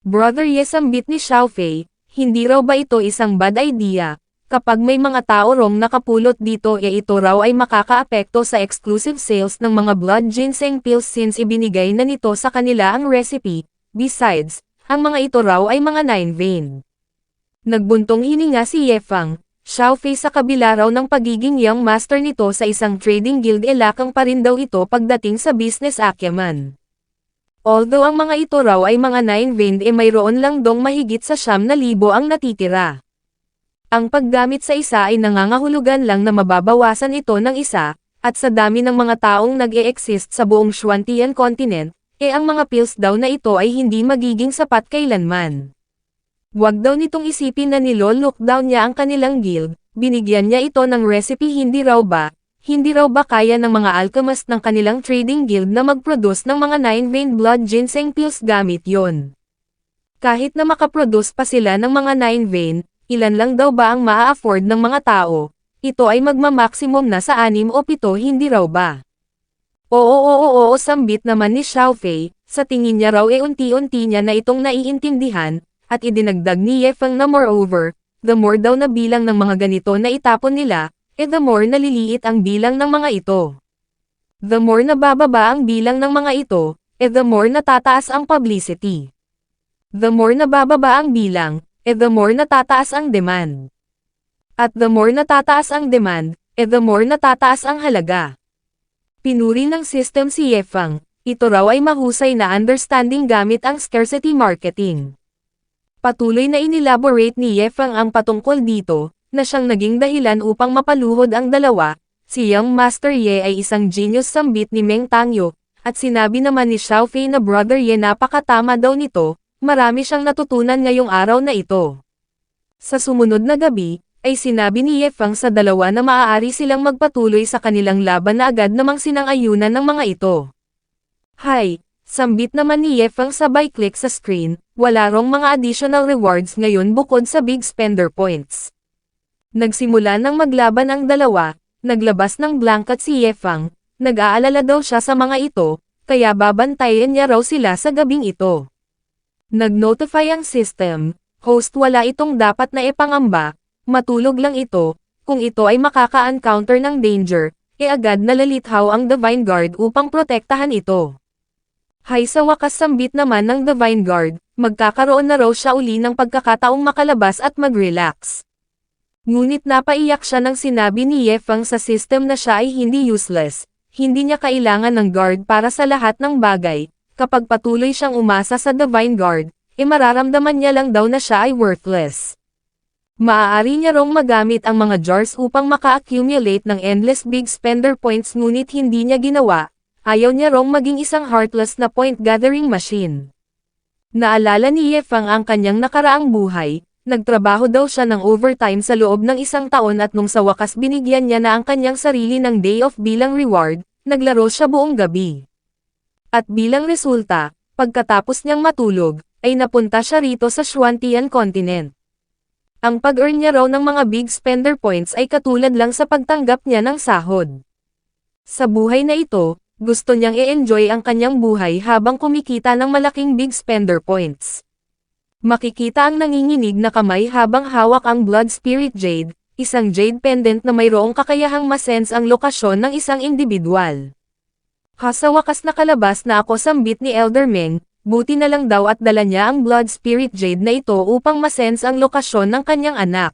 Brother Ye, sambit ni Xiaofei, hindi raw ba ito isang bad idea? Kapag may mga tao rong nakapulot dito ito raw ay makakaapekto sa exclusive sales ng mga blood ginseng pills since ibinigay na nito sa kanila ang recipe. Besides, ang mga ito raw ay mga 9-vein. Nagbuntong hininga si Ye Fang. Xiaofei, sa kabila raw ng pagiging young master nito sa isang trading guild, lakang pa rin daw ito pagdating sa business acumen. Although ang mga ito raw ay mga 9-vein mayroon lang dong mahigit sa 9,000 ang natitira. Ang paggamit sa isa ay nangangahulugan lang na mababawasan ito ng isa, at sa dami ng mga taong nag-e-exist sa buong Xuantian continent, ang mga pills daw na ito ay hindi magiging sapat kailanman. Huwag daw nitong isipin na nilo-lockdown niya ang kanilang guild, binigyan niya ito ng recipe. Hindi raw ba kaya ng mga alchemist ng kanilang trading guild na mag-produce ng mga 9-vein blood ginseng pills gamit yon? Kahit na makaproduce pa sila ng mga 9-vein, ilan lang daw ba ang maa-afford ng mga tao? Ito ay magma-maximum na sa 6 o 7, hindi raw ba? Oo, sambit naman ni Xiaofei, sa tingin niya raw unti-unti niya na itong naiintindihan, at idinagdag ni Ye Fang na moreover, the more daw na bilang ng mga ganito na itapon nila, the more naliliit ang bilang ng mga ito. The more na bababa ang bilang ng mga ito, the more natataas ang publicity. The more na bababa ang bilang, the more natataas ang demand. At the more natataas ang demand, the more natataas ang halaga. Pinuri ng system si Ye Fang, ito raw ay mahusay na understanding gamit ang scarcity marketing. Patuloy na inelaborate ni Ye Fang ang patungkol dito, na siyang naging dahilan upang mapaluhod ang dalawa. Si Young Master Ye ay isang genius, sambit ni Meng Tangyo, at sinabi naman ni Xiaofei na Brother Ye napakatama daw nito, marami siyang natutunan ngayong araw na ito. Sa sumunod na gabi, ay sinabi ni Ye Fang sa dalawa na maaari silang magpatuloy sa kanilang laban na agad namang sinang-ayunan ng mga ito. Hi! Sambit naman ni Ye Fang sabay click sa screen, wala rong mga additional rewards ngayon bukod sa big spender points. Nagsimula nang maglaban ang dalawa, naglabas ng blanket si Ye Fang, nag-aalala daw siya sa mga ito, kaya babantayan niya raw sila sa gabing ito. Nag-notify ang system, host, wala itong dapat na ipangamba, matulog lang ito, kung ito ay makaka-encounter ng danger, agad nalilithaw ang Divine Guard upang protektahan ito. Hay, sa wakas, sambit naman ng Divine Guard, magkakaroon na raw siya uli ng pagkakataong makalabas at mag-relax. Ngunit napaiyak siya nang sinabi ni Ye Fang sa system na siya ay hindi useless, hindi niya kailangan ng guard para sa lahat ng bagay, kapag patuloy siyang umasa sa Divine Guard, mararamdaman niya lang daw na siya ay worthless. Maaari niya rong magamit ang mga jars upang maka-accumulate ng endless big spender points, ngunit hindi niya ginawa. Ayaw niya rong maging isang heartless na point-gathering machine. Naalala ni Ye Fang ang kanyang nakaraang buhay, nagtrabaho daw siya ng overtime sa loob ng 1 taon at nung sa wakas binigyan niya na ang kanyang sarili ng day off bilang reward, naglaro siya buong gabi. At bilang resulta, pagkatapos niyang matulog, ay napunta siya rito sa Xuantian continent. Ang pag-earn niya raw ng mga big spender points ay katulad lang sa pagtanggap niya ng sahod. Sa buhay na ito, gusto niyang i-enjoy ang kanyang buhay habang kumikita ng malaking big spender points. Makikita ang nanginginig na kamay habang hawak ang Blood Spirit Jade, isang jade pendant na mayroong kakayahang masense ang lokasyon ng isang individual. Sa wakas nakalabas na ako, sambit ni Elder Meng, buti na lang daw at dala niya ang Blood Spirit Jade na ito upang masense ang lokasyon ng kanyang anak.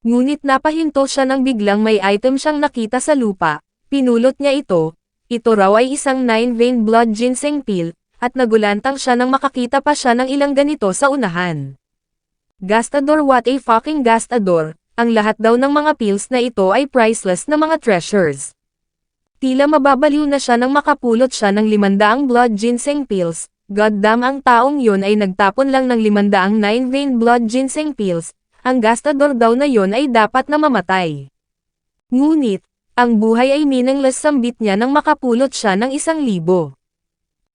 Ngunit napahinto siya nang biglang may item siyang nakita sa lupa, pinulot niya ito. Ito raw ay isang 9-vein blood ginseng pill, at nagulantang siya nang makakita pa siya ng ilang ganito sa unahan. Gastador, what a fucking gastador, ang lahat daw ng mga pills na ito ay priceless na mga treasures. Tila mababaliw na siya nang makapulot siya ng 500 blood ginseng pills. Goddamn, ang taong yun ay nagtapon lang ng 509 vein blood ginseng pills. Ang gastador daw na yun ay dapat na mamatay. Ngunit, ang buhay ay meaningless, sambit niya nang makapulot siya ng 1,000.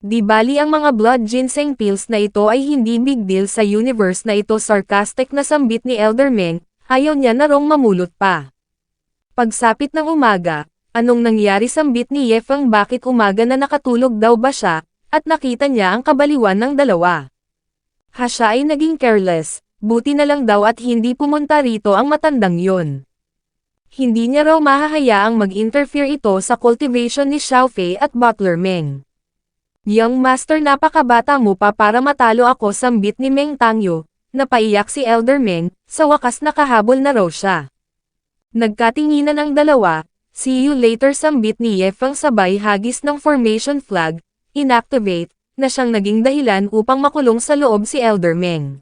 Di bali ang mga blood ginseng pills na ito ay hindi big deal sa universe na ito, sarcastic na sambit ni Elder Meng, ayaw niya na rong mamulot pa. Pagsapit ng umaga, anong nangyari, sambit ni Yefeng, bakit umaga na nakatulog daw ba siya, at nakita niya ang kabaliwan ng dalawa. Siya ay naging careless, buti na lang daw at hindi pumunta rito ang matandang yon. Hindi niya raw mahahayaang mag-interfere ito sa cultivation ni Xiaofei at Butler Meng. Young Master, napakabata mo pa para matalo ako, sambit ni Meng Tangyo. Napaiyak si Elder Meng, sa wakas nakahabol na raw siya. Nagkatinginan ang dalawa, see you later, sambit ni Yefeng sabay hagis ng formation flag, inactivate, na siyang naging dahilan upang makulong sa loob si Elder Meng.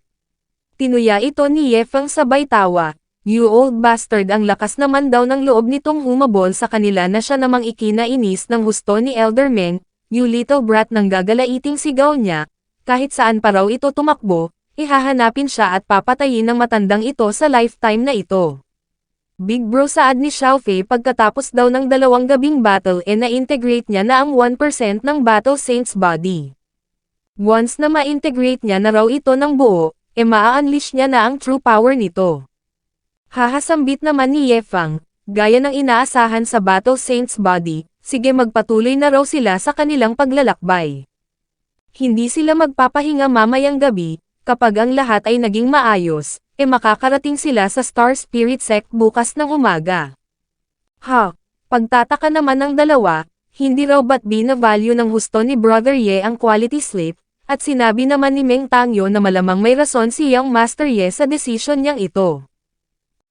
Tinuya ito ni Yefeng sabay tawa, you old bastard, ang lakas naman daw ng loob nitong humabol sa kanila na siya namang ikinainis ng husto ni Elder Meng. You little brat, nang gagalaiting sigaw niya, kahit saan pa raw ito tumakbo, ihahanapin siya at papatayin ng matandang ito sa lifetime na ito. Big bro, saad ni Xiaofei pagkatapos daw ng 2 gabing battle na-integrate niya na ang 1% ng Battle Saint's body. Once na ma-integrate niya na raw ito ng buo, maa-unleash niya na ang true power nito. Hahasambit naman ni Yefeng, gaya ng inaasahan sa Battle Saint's body, sige, magpatuloy na raw sila sa kanilang paglalakbay. Hindi sila magpapahinga mamayang gabi, kapag ang lahat ay naging maayos, makakarating sila sa Star Spirit Sect bukas ng umaga. Pagtataka naman ng dalawa, hindi raw ba't bina-value ng husto ni Brother Ye ang quality sleep, at sinabi naman ni Meng Tangyo na malamang may rason si Young Master Ye sa desisyon niyang ito.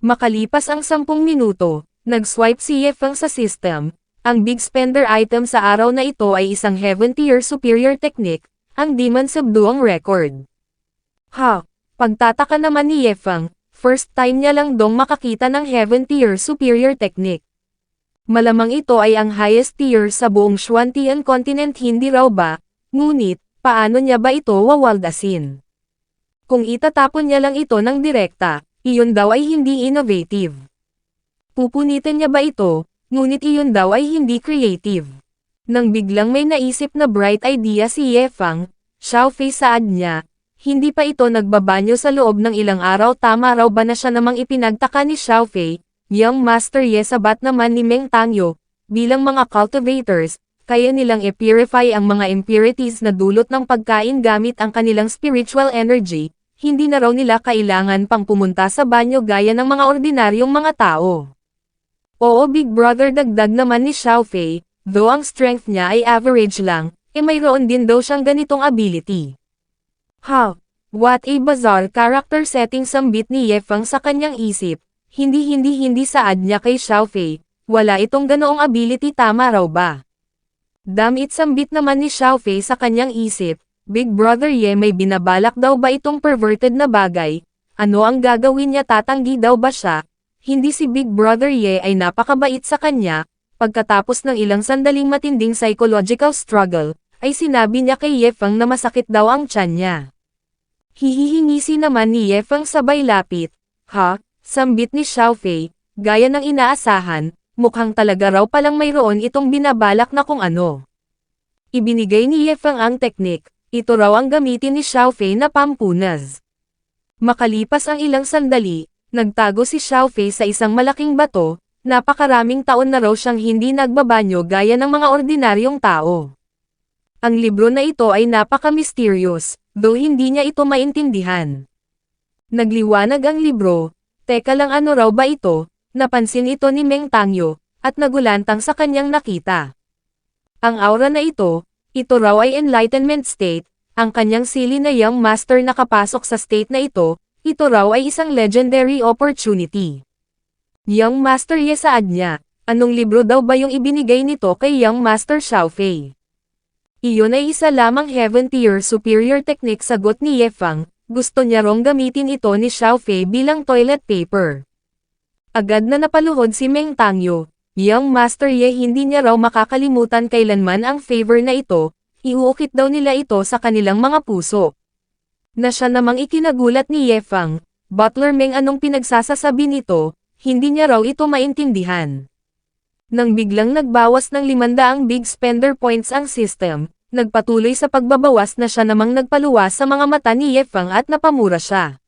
Makalipas ang 10 minuto, nag-swipe si Yefeng sa system. Ang big spender item sa araw na ito ay isang Heaven Tier Superior Technique, ang Demon Subduong Record. Pagtataka naman ni Yefeng, first time niya lang dong makakita ng Heaven Tier Superior Technique. Malamang ito ay ang highest tier sa buong Xuantian Continent, hindi raw ba? Ngunit, paano niya ba ito wawaldasin? Kung itatapon niya lang ito ng direkta, iyon daw ay hindi innovative. Pupunitin niya ba ito? Ngunit iyon daw ay hindi creative. Nang biglang may naisip na bright idea si Yefeng, Xiaofei, saad niya, hindi pa ito nagbabanyo sa loob ng ilang araw, tama raw ba na siya namang ipinagtaka ni Xiaofei. Young Master Ye, sabat naman ni Meng Tangyo, bilang mga cultivators, kaya nilang i-purify ang mga impurities na dulot ng pagkain gamit ang kanilang spiritual energy, hindi na raw nila kailangan pang pumunta sa banyo gaya ng mga ordinaryong mga tao. Oo big brother, dagdag naman ni Xiaofei, though ang strength niya ay average lang, mayroon din daw siyang ganitong ability. What a bizarre character setting, sambit ni Yefeng sa kanyang isip, hindi saad niya kay Xiaofei, wala itong ganoong ability, tama raw ba? Damn it, sambit naman ni Xiaofei sa kanyang isip, big brother Ye, may binabalak daw ba itong perverted na bagay, ano ang gagawin niya, tatanggi daw ba siya? Hindi, si Big Brother Ye ay napakabait sa kanya, pagkatapos ng ilang sandaling matinding psychological struggle, ay sinabi niya kay Yefeng na masakit daw ang tiyan niya. Hihingisi naman ni Yefeng sabay lapit, sambit ni Xiaofei, gaya ng inaasahan, mukhang talaga raw palang mayroon itong binabalak na kung ano. Ibinigay ni Yefeng ang teknik, ito raw ang gamitin ni Xiaofei na pampunas. Makalipas ang ilang sandali, nagtago si Xiaofei sa isang malaking bato, napakaraming taon na raw siyang hindi nagbabanyo gaya ng mga ordinaryong tao. Ang libro na ito ay napaka-mysterious, though hindi niya ito maintindihan. Nagliwanag ang libro, teka lang, ano raw ba ito? Napansin ito ni Meng Tangyo, at nagulantang sa kanyang nakita. Ang aura na ito raw ay enlightenment state, ang kanyang sili na Young Master nakapasok sa state na ito raw ay isang legendary opportunity. Young Master Ye, saad niya, anong libro daw ba yung ibinigay nito kay Young Master Xiaofei? Iyon ay isa lamang Heaven Tier Superior Technique, sagot ni Yefeng, gusto niya rong gamitin ito ni Xiaofei bilang toilet paper. Agad na napaluhod si Meng Tangyo. Young Master Ye hindi niya raw makakalimutan kailanman ang favor na ito, iuukit daw nila ito sa kanilang mga puso. Na siya namang ikinagulat ni Ye Fang, Butler Meng anong pinagsasasabi nito, hindi niya raw ito maintindihan. Nang biglang nagbawas ng 500 big spender points ang system, nagpatuloy sa pagbabawas na siya namang nagpaluwas sa mga mata ni Ye Fang at napamura siya.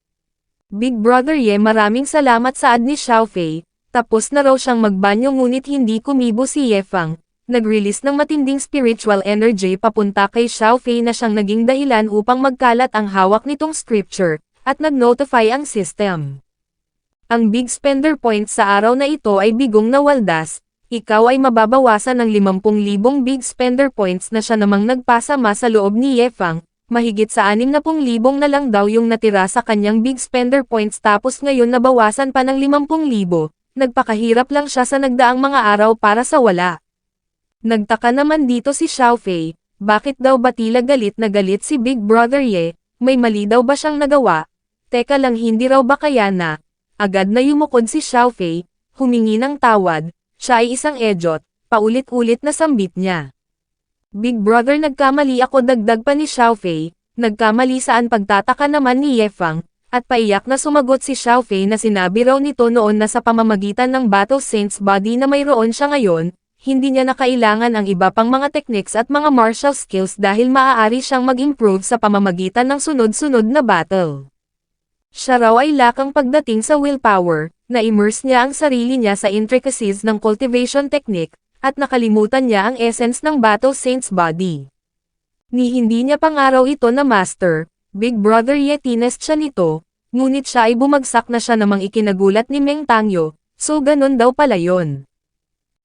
Big Brother Ye maraming salamat sa ad ni Xiaofei. Tapos na raw siyang magbanyo ngunit hindi kumibo si Ye Fang, nag-release ng matinding spiritual energy papunta kay Xiaofei na siyang naging dahilan upang magkalat ang hawak nitong scripture, at nag-notify ang system. Ang big spender point sa araw na ito ay bigong na waldas, ikaw ay mababawasan ng 50,000 big spender points na siya namang nagpasama sa loob ni Ye Fang, mahigit sa 60,000 na lang daw yung natira sa kanyang big spender points tapos ngayon nabawasan pa ng 50,000. Nagpakahirap lang siya sa nagdaang mga araw para sa wala. Nagtaka naman dito si Xiaofei, bakit daw ba tila galit na galit si Big Brother Ye, may mali daw ba siyang nagawa? Teka lang hindi raw ba kaya na? Agad na yumukod si Xiaofei, humingi ng tawad, siya ay isang idiot, paulit-ulit na sambit niya. Big Brother nagkamali ako dagdag pa ni Xiaofei, nagkamali saan pagtataka naman ni Ye Fang. At paiyak na sumagot si Xiaofei na sinabi raw nito noon na sa pamamagitan ng Battle Saints body na mayroon siya ngayon, hindi niya na kailangan ang iba pang mga techniques at mga martial skills dahil maaari siyang mag-improve sa pamamagitan ng sunod-sunod na battle. Siya raw ay lakang pagdating sa willpower, na-immerse niya ang sarili niya sa intricacies ng cultivation technique, at nakalimutan niya ang essence ng Battle Saints body. Ni hindi niya pangaraw ito na master, Big Brother Ye tinest siya nito, ngunit siya ay bumagsak na siya namang ikinagulat ni Meng Tangyo, so ganun daw pala yon.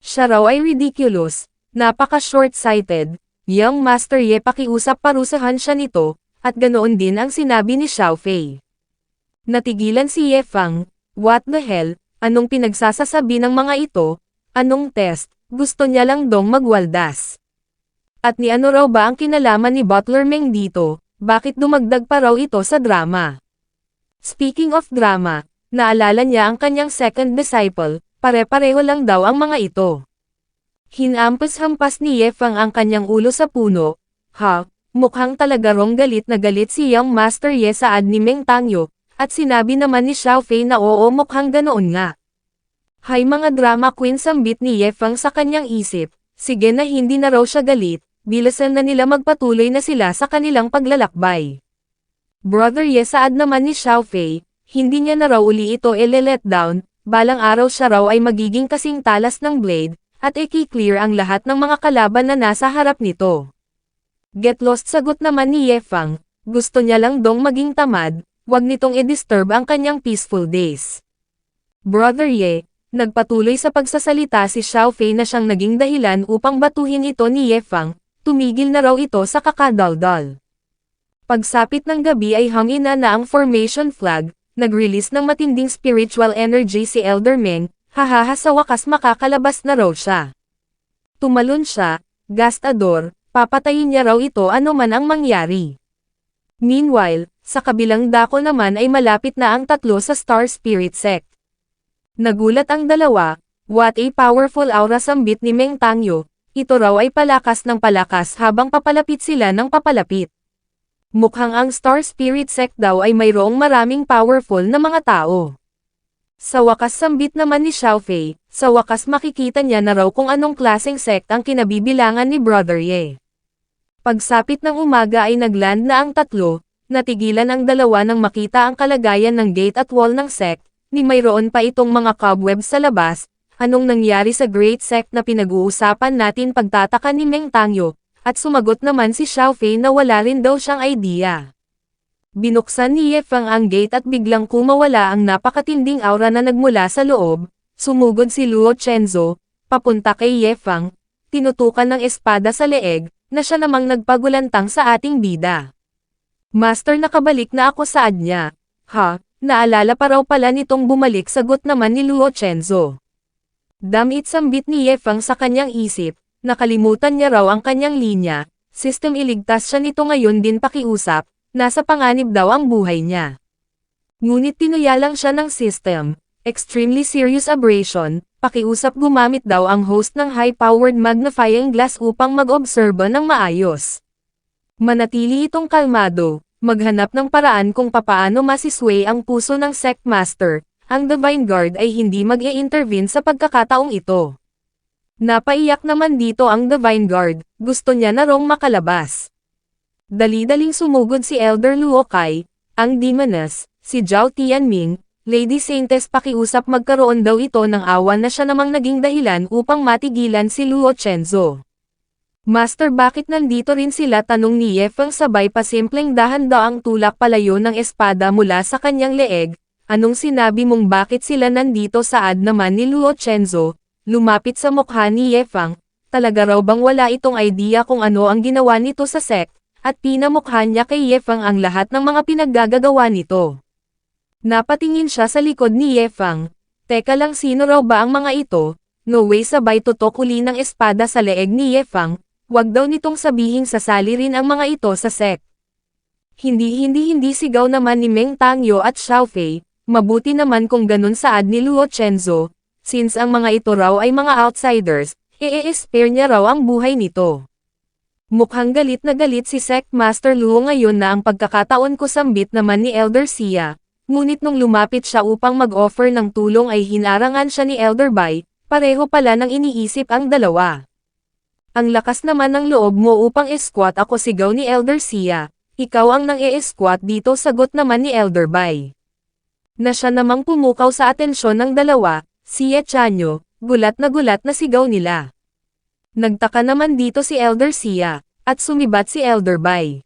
Siya raw ay ridiculous, napaka-short-sighted, Young Master Ye pakiusap parusahan siya nito, at ganoon din ang sinabi ni Xiaofei. Natigilan si Ye Fang, what the hell, anong pinagsasasabi ng mga ito, anong test, gusto niya lang dong magwaldas. At ni ano raw ba ang kinalaman ni Butler Meng dito? Bakit dumagdag pa raw ito sa drama? Speaking of drama, naalala niya ang kanyang second disciple, pare-pareho lang daw ang mga ito. Hinampas-hampas ni Ye Fang ang kanyang ulo sa puno, mukhang talaga rong galit na galit si Young Master Ye sa ad ni Meng Tangyo, at sinabi naman ni Xiaofei na oo mukhang ganoon nga. Hay mga drama queen sambit ni Ye Fang sa kanyang isip, sige na hindi na raw siya galit. Bilasan na nila magpatuloy na sila sa kanilang paglalakbay. Brother Ye saad naman ni Xiaofei, hindi niya na raw uli ito let down, balang araw siya raw ay magiging kasing talas ng blade, at i-clear ang lahat ng mga kalaban na nasa harap nito. Get lost sagot naman ni Ye Fang, gusto niya lang dong maging tamad, wag nitong i-disturb ang kanyang peaceful days. Brother Ye, nagpatuloy sa pagsasalita si Xiaofei na siyang naging dahilan upang batuhin ito ni Ye Fang. Tumigil na raw ito sa kakadaldal. Pagsapit ng gabi ay hangina na ang formation flag, nag-release ng matinding spiritual energy si Elder Meng, hahaha sa wakas makakalabas na raw siya. Tumalon siya, gastador, papatayin niya raw ito ano man ang mangyari. Meanwhile, sa kabilang dako naman ay malapit na ang tatlo sa Star Spirit Sect. Nagulat ang dalawa, what a powerful aura sambit ni Meng Tangyo. Ito raw ay palakas ng palakas habang papalapit sila ng papalapit. Mukhang ang Star Spirit Sect daw ay mayroong maraming powerful na mga tao. Sa wakas sambit naman ni Xiaofei, sa wakas makikita niya na raw kung anong klaseng sect ang kinabibilangan ni Brother Ye. Pagsapit ng umaga ay nagland na ang tatlo, natigilan ang dalawa nang makita ang kalagayan ng gate at wall ng sect, ni mayroon pa itong mga cobwebs sa labas. Anong nangyari sa Great Sect na pinag-uusapan natin pagtataka ni Meng Tangyo, at sumagot naman si Xiaofei na wala rin daw siyang idea. Binuksan ni Ye Fang ang gate at biglang kumawala ang napakatinding aura na nagmula sa loob, sumugod si Luo Chenzo, papunta kay Ye Fang, tinutukan ng espada sa leeg, na siya namang nagpagulantang sa ating bida. Master nakabalik na ako sa ad niya. Naalala pa raw pala nitong bumalik sagot naman ni Luo Chenzo. Damit sambit ni Ye Fang sa kanyang isip, nakalimutan niya raw ang kanyang linya, system iligtas siya nito ngayon din pakiusap, nasa panganib daw ang buhay niya. Ngunit tinuya lang siya ng system, Extremely serious abrasion, pakiusap gumamit daw ang host ng high-powered magnifying glass upang mag-obserba ng maayos. Manatili itong kalmado, maghanap ng paraan kung papaano masisway ang puso ng sect master, ang Divine Guard ay hindi mag-i-intervene sa pagkakataong ito. Napaiyak naman dito ang Divine Guard, gusto niya na rong makalabas. Dali-daling sumugod si Elder Luokai, ang Demoness, si Zhao Tianming, Lady Saintess pakiusap magkaroon daw ito ng awan na siya namang naging dahilan upang matigilan si Luo Chenzo. Master bakit nandito rin sila tanong ni Yefeng sabay pasimpleng dahan daw ang tulak palayo ng espada mula sa kanyang leeg, anong sinabi mong bakit sila nandito saad naman ni Luo Chenzo, lumapit sa mukha ni Yefeng, talaga raw bang wala itong idea kung ano ang ginawa nito sa sect, at pinamukha niya kay Yefeng ang lahat ng mga pinaggagawa nito. Napatingin siya sa likod ni Yefeng, teka lang sino raw ba ang mga ito, no way sabay tutok uli ng espada sa leeg ni Yefeng, wag daw nitong sabihing sasali rin ang mga ito sa sect. Hindi sigaw naman ni Meng Tangyo at Xiao Fei, mabuti naman kung ganun saad ni Luo Chenzo, since ang mga ito raw ay mga outsiders, i-spare niya raw ang buhay nito. Mukhang galit na galit si Sect Master Luo ngayon na ang pagkakataon ko sambit naman ni Elder Xia. Ngunit nung lumapit siya upang mag-offer ng tulong ay hinarangan siya ni Elder Bai, pareho pala nang iniisip ang dalawa. Ang lakas naman ng loob mo upang esquat ako sigaw ni Elder Xia, ikaw ang nang e-esquat dito sagot naman ni Elder Bai. Na siya namang pumukaw sa atensyon ng dalawa, Xia Chanyo, gulat na sigaw nila. Nagtaka naman dito si Elder Xia, at sumibat si Elder Bai.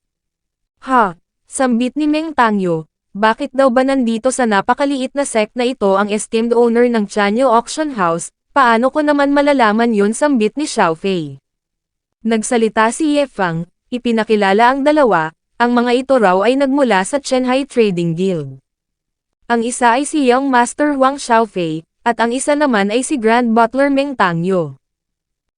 Ha, sambit ni Meng Tangyo. Bakit daw ba nandito sa napakaliit na sect na ito ang esteemed owner ng Chanyo Auction House, paano ko naman malalaman yun sambit ni Xiao Fei. Nagsalita si Yefeng, ipinakilala ang dalawa, ang mga ito raw ay nagmula sa Chenhai Trading Guild. Ang isa ay si Young Master Huang Xiao Fei, at ang isa naman ay si Grand Butler Meng Tangyo.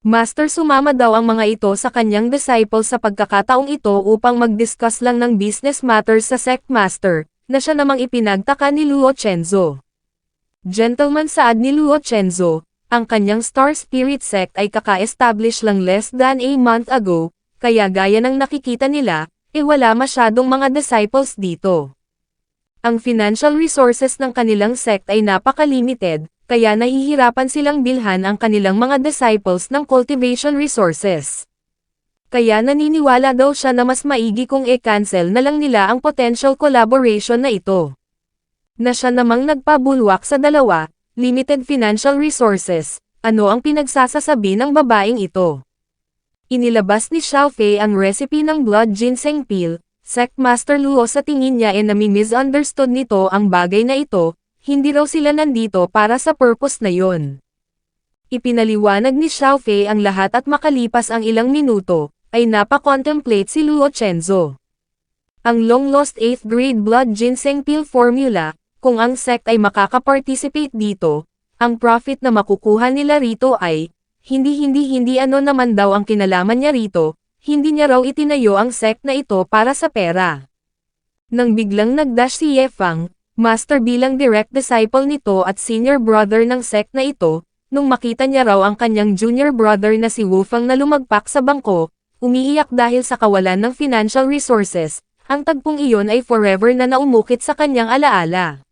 Master sumama daw ang mga ito sa kanyang disciples sa pagkakataong ito upang mag-discuss lang ng business matters sa sect master, na siya namang ipinagtaka ni Luo Chenzo. Gentleman saad ni Luo Chenzo, ang kanyang Star Spirit sect ay kaka-establish lang less than a month ago, kaya gaya ng nakikita nila, wala masyadong mga disciples dito. Ang financial resources ng kanilang sect ay napaka-limited, kaya nahihirapan silang bilhan ang kanilang mga disciples ng cultivation resources. Kaya naniniwala daw siya na mas maigi kung i-cancel na lang nila ang potential collaboration na ito. Na siya namang nagpabulwak sa dalawa, limited financial resources, ano ang pinagsasasabi ng babaeng ito. Inilabas ni Xiao Fei ang recipe ng blood ginseng pill, Sect Master Luo sa tingin niya ay nami-misunderstood nito ang bagay na ito, hindi raw sila nandito para sa purpose na yon. Ipinaliwanag ni Xiao Fei ang lahat at makalipas ang ilang minuto, ay napa-contemplate si Luo Chenzo. Ang long-lost 8th grade blood ginseng pill formula, kung ang sect ay makakaparticipate dito, ang profit na makukuha nila rito ay, hindi ano naman daw ang kinalaman niya rito, hindi niya raw itinayo ang sect na ito para sa pera. Nang biglang nagdash si Yefeng, master bilang direct disciple nito at senior brother ng sect na ito, nung makita niya raw ang kanyang junior brother na si Wufeng na lumagpak sa bangko, umiiyak dahil sa kawalan ng financial resources, ang tagpong iyon ay forever na naumukit sa kanyang alaala.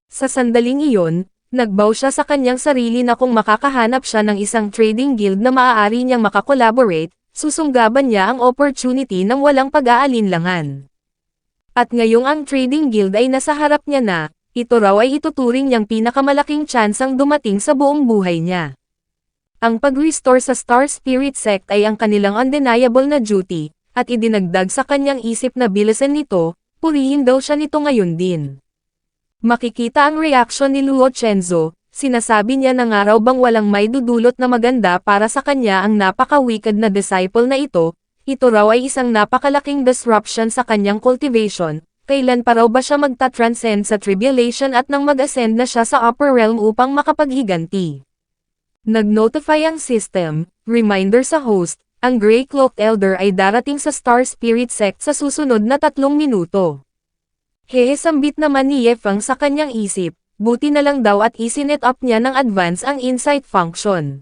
Sa sandaling iyon, nagbaw siya sa kanyang sarili na kung makakahanap siya ng isang trading guild na maaari niyang makakolaborate, susunggaban niya ang opportunity ng walang pag-aalinlangan. At ngayong ang trading guild ay nasa harap niya na, ito raw ay ituturing niyang pinakamalaking tsansang dumating sa buong buhay niya. Ang pag-restore sa Star Spirit Sect ay ang kanilang undeniable na duty, at idinagdag sa kanyang isip na bilisan nito, purihin daw siya nito ngayon din. Makikita ang reaksyon ni Luo Chenzo, sinasabi niya na nga raw bang walang may dudulot na maganda para sa kanya ang napaka-wicked na disciple na ito raw ay isang napakalaking disruption sa kanyang cultivation, kailan pa raw ba siya magta-transcend sa tribulation at nang mag-ascend na siya sa upper realm upang makapaghiganti. Nag-notify ang system, reminder sa host, ang Grey Cloaked Elder ay darating sa Star Spirit Sect sa susunod na 3 minuto. Sambit naman ni Yefeng sa kanyang isip, buti na lang daw at isinet up niya ng advance ang insight function.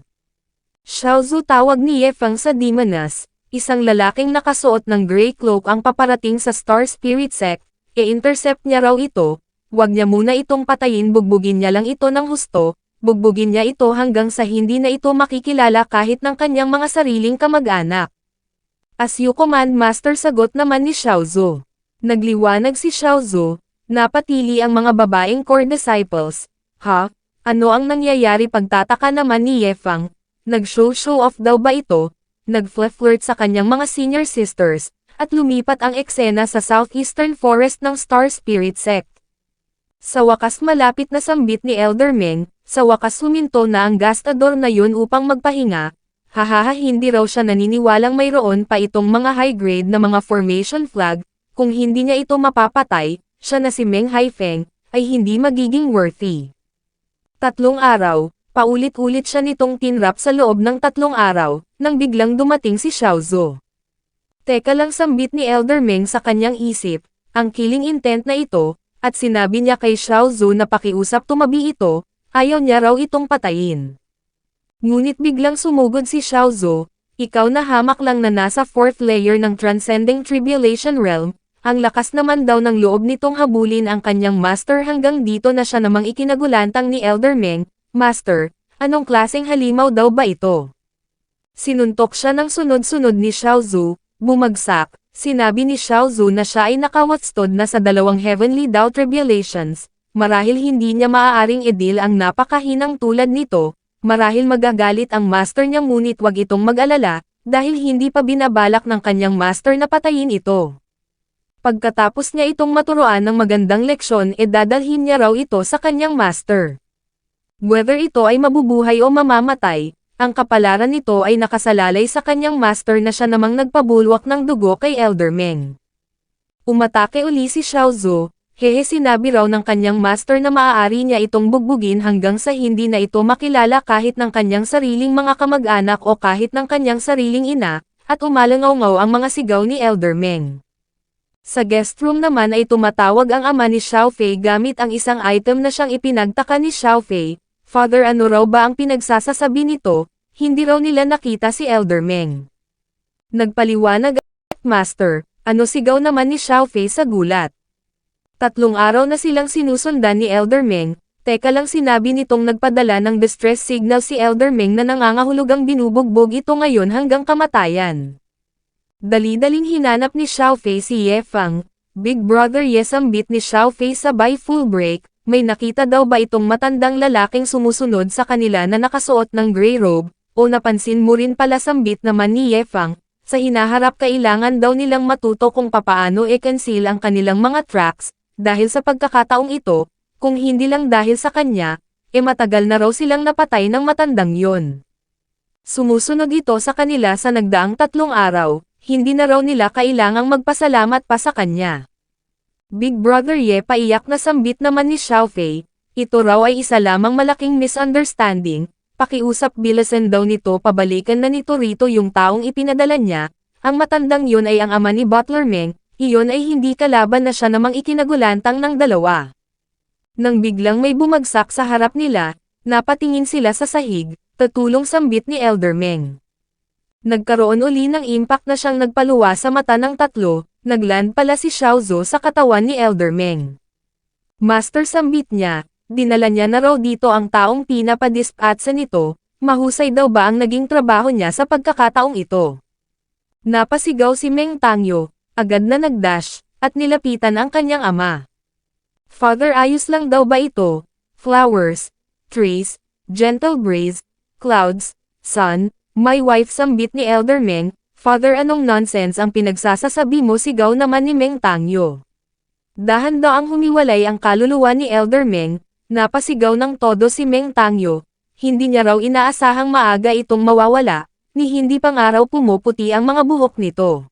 Xiaozu, tawag ni Ye Feng sa Demoness, isang lalaking nakasuot ng gray cloak ang paparating sa Star Spirit Sect, i-intercept niya raw ito, wag niya muna itong patayin, bugbugin niya lang ito ng husto, bugbugin niya ito hanggang sa hindi na ito makikilala kahit ng kanyang mga sariling kamag-anak. As you command, Master, sagot naman ni Xiaozu. Nagliwanag si Xiaozu, napatili ang mga babaeng core disciples. Ha? Ano ang nangyayari? Pagtataka naman ni Ye Feng. Nag-show off daw ba ito? Nag-flirt sa kanyang mga senior sisters, at lumipat ang eksena sa southeastern forest ng Star Spirit Sect. Sa wakas malapit na sambit ni Elder Meng, sa wakas huminto na ang gastador na yun upang magpahinga. Hahaha, hindi raw siya naniniwalang mayroon pa itong mga high-grade na mga formation flag, kung hindi niya ito mapapatay, siya na si Meng Haifeng, ay hindi magiging worthy. 3 araw, paulit-ulit siya nitong tinrap sa loob ng 3 araw, nang biglang dumating si Xiaozu. Teka lang, sambit ni Elder Meng sa kanyang isip, ang killing intent na ito, at sinabi niya kay Xiaozu na pakiusap tumabi ito, ayaw niya raw itong patayin. Ngunit biglang sumugod si Xiaozu, ikaw na hamak lang na nasa 4th layer ng Transcending Tribulation Realm, ang lakas naman daw ng loob nitong habulin ang kanyang master hanggang dito na siya namang ikinagulantang ni Elder Meng. Master, anong klaseng halimaw daw ba ito? Sinuntok siya ng sunod-sunod ni Xiaozu, bumagsak, sinabi ni Xiaozu na siya ay nakawatstod na sa 2 heavenly Dao tribulations, marahil hindi niya maaaring idil ang napakahinang tulad nito, marahil magagalit ang master niya, ngunit wag itong mag-alala, dahil hindi pa binabalak ng kanyang master na patayin ito. Pagkatapos niya itong maturuan ng magandang leksyon, dadalhin niya raw ito sa kanyang master. Whether ito ay mabubuhay o mamamatay, ang kapalaran nito ay nakasalalay sa kanyang master na siya namang nagpabulwak ng dugo kay Elder Meng. Umatake uli si Xiaozu, sinabi raw ng kanyang master na maaari niya itong bugbugin hanggang sa hindi na ito makilala kahit ng kanyang sariling mga kamag-anak o kahit ng kanyang sariling ina, at umalangaw-ngaw ang mga sigaw ni Elder Meng. Sa guest room naman ay tumatawag ang ama ni Xiaofei gamit ang isang item na siyang ipinagtaka ni Xiaofei. Father, ano raw ba ang pinagsasasabi nito? Hindi raw nila nakita si Elder Meng. Nagpaliwanag at Master, ano, sigaw naman ni Xiaofei sa gulat. 3 araw na silang sinusundan ni Elder Meng, teka lang, sinabi nitong nagpadala ng distress signal si Elder Meng na nangangahulugang binubugbog ito ngayon hanggang kamatayan. Dali-daling hinanap ni Xiaofei si Ye Feng, Big Brother Ye, sambit ni Xiaofei sabay full break. May nakita daw ba itong matandang lalaking sumusunod sa kanila na nakasuot ng gray robe, o napansin mo rin pala, sambit naman ni Ye Feng, sa hinaharap kailangan daw nilang matuto kung papaano i-conceal ang kanilang mga tracks, dahil sa pagkakataong ito, kung hindi lang dahil sa kanya, matagal na raw silang napatay ng matandang yon. Sumusunod ito sa kanila sa nagdaang 3 araw, hindi na raw nila kailangang magpasalamat pa sa kanya. Big Brother Ye, paiyak na sambit naman ni Xiaofei, ito raw ay isa lamang malaking misunderstanding, pakiusap bilasan daw nito, pabalikan na nito rito yung taong ipinadala niya, ang matandang yun ay ang ama ni Butler Meng, iyon ay hindi kalaban na siya namang ikinagulantang ng dalawa. Nang biglang may bumagsak sa harap nila, napatingin sila sa sahig, tatulong sambit ni Elder Meng. Nagkaroon uli ng impact na siyang nagpaluwa sa mata ng tatlo. Nagland pala si Xiaozu sa katawan ni Elder Meng. Master, sambit niya, dinala niya na raw dito ang taong pinapadispatsa nito, mahusay daw ba ang naging trabaho niya sa pagkakataong ito? Napasigaw si Meng Tangyo, agad na nagdash, at nilapitan ang kanyang ama. Father, ayos lang daw ba ito? Flowers, trees, gentle breeze, clouds, sun, my wife, sambit ni Elder Meng. Father, anong nonsense ang pinagsasasabi mo, sigaw naman ni Meng Tangyo. Dahan daw ang humiwalay ang kaluluwa ni Elder Meng, napasigaw ng todo si Meng Tangyo, hindi niya raw inaasahang maaga itong mawawala, ni hindi pang araw pumuputi ang mga buhok nito.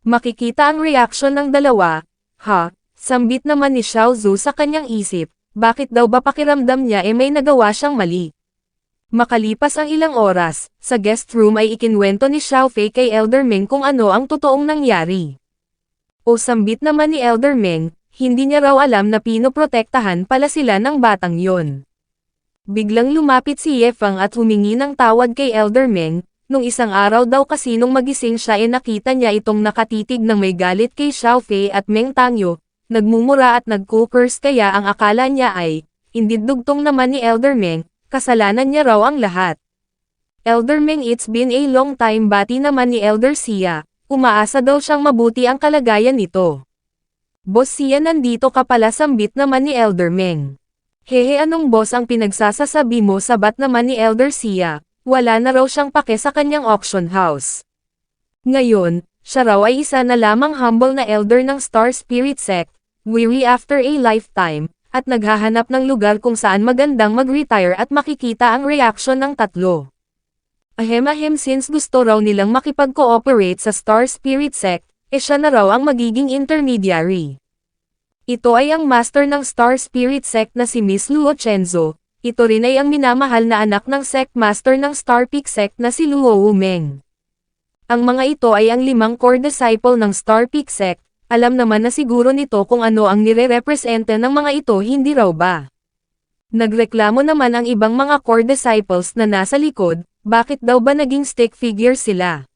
Makikita ang reaksyon ng dalawa, ha, sambit naman ni Xiaozu sa kanyang isip, bakit daw ba pakiramdam niya may nagawa siyang mali? Makalipas ang ilang oras, sa guest room ay ikinwento ni Xiaofei kay Elder Meng kung ano ang totoong nangyari. O sambit naman ni Elder Meng, hindi niya raw alam na pinoprotektahan pala sila ng batang yon. Biglang lumapit si Ye Fang at humingi ng tawad kay Elder Meng. Nung isang araw daw kasi nung magising siya nakita niya itong nakatitig ng may galit kay Xiao Fei at Meng Tangyo, nagmumura at nagko-curse kaya ang akala niya ay, hindi dugtong naman ni Elder Meng, kasalanan niya raw ang lahat. Elder Meng, it's been a long time, bati naman ni Elder Xia, umaasa daw siyang mabuti ang kalagayan nito. Boss Xia, nandito ka pala, sambit naman ni Elder Meng. Hehe, anong boss ang pinagsasasabi mo, sabat naman ni Elder Xia, wala na raw siyang pake sa kanyang auction house. Ngayon, siya raw ay isa na lamang humble na elder ng Star Spirit Sect, weary after a lifetime, at naghahanap ng lugar kung saan magandang mag-retire at makikita ang reaksyon ng tatlo. Ahem, since gusto raw nilang makipag-cooperate sa Star Spirit Sect, siya na raw ang magiging intermediary. Ito ay ang master ng Star Spirit Sect na si Miss Luo Chenzo. Ito rin ay ang minamahal na anak ng Sect Master ng Star Peak Sect na si Luo Wumeng. Ang mga ito ay ang 5 core disciple ng Star Peak Sect. Alam naman na siguro nito kung ano ang nire-represente ng mga ito, hindi raw ba? Nagreklamo naman ang ibang mga core disciples na nasa likod, bakit daw ba naging stick figure sila?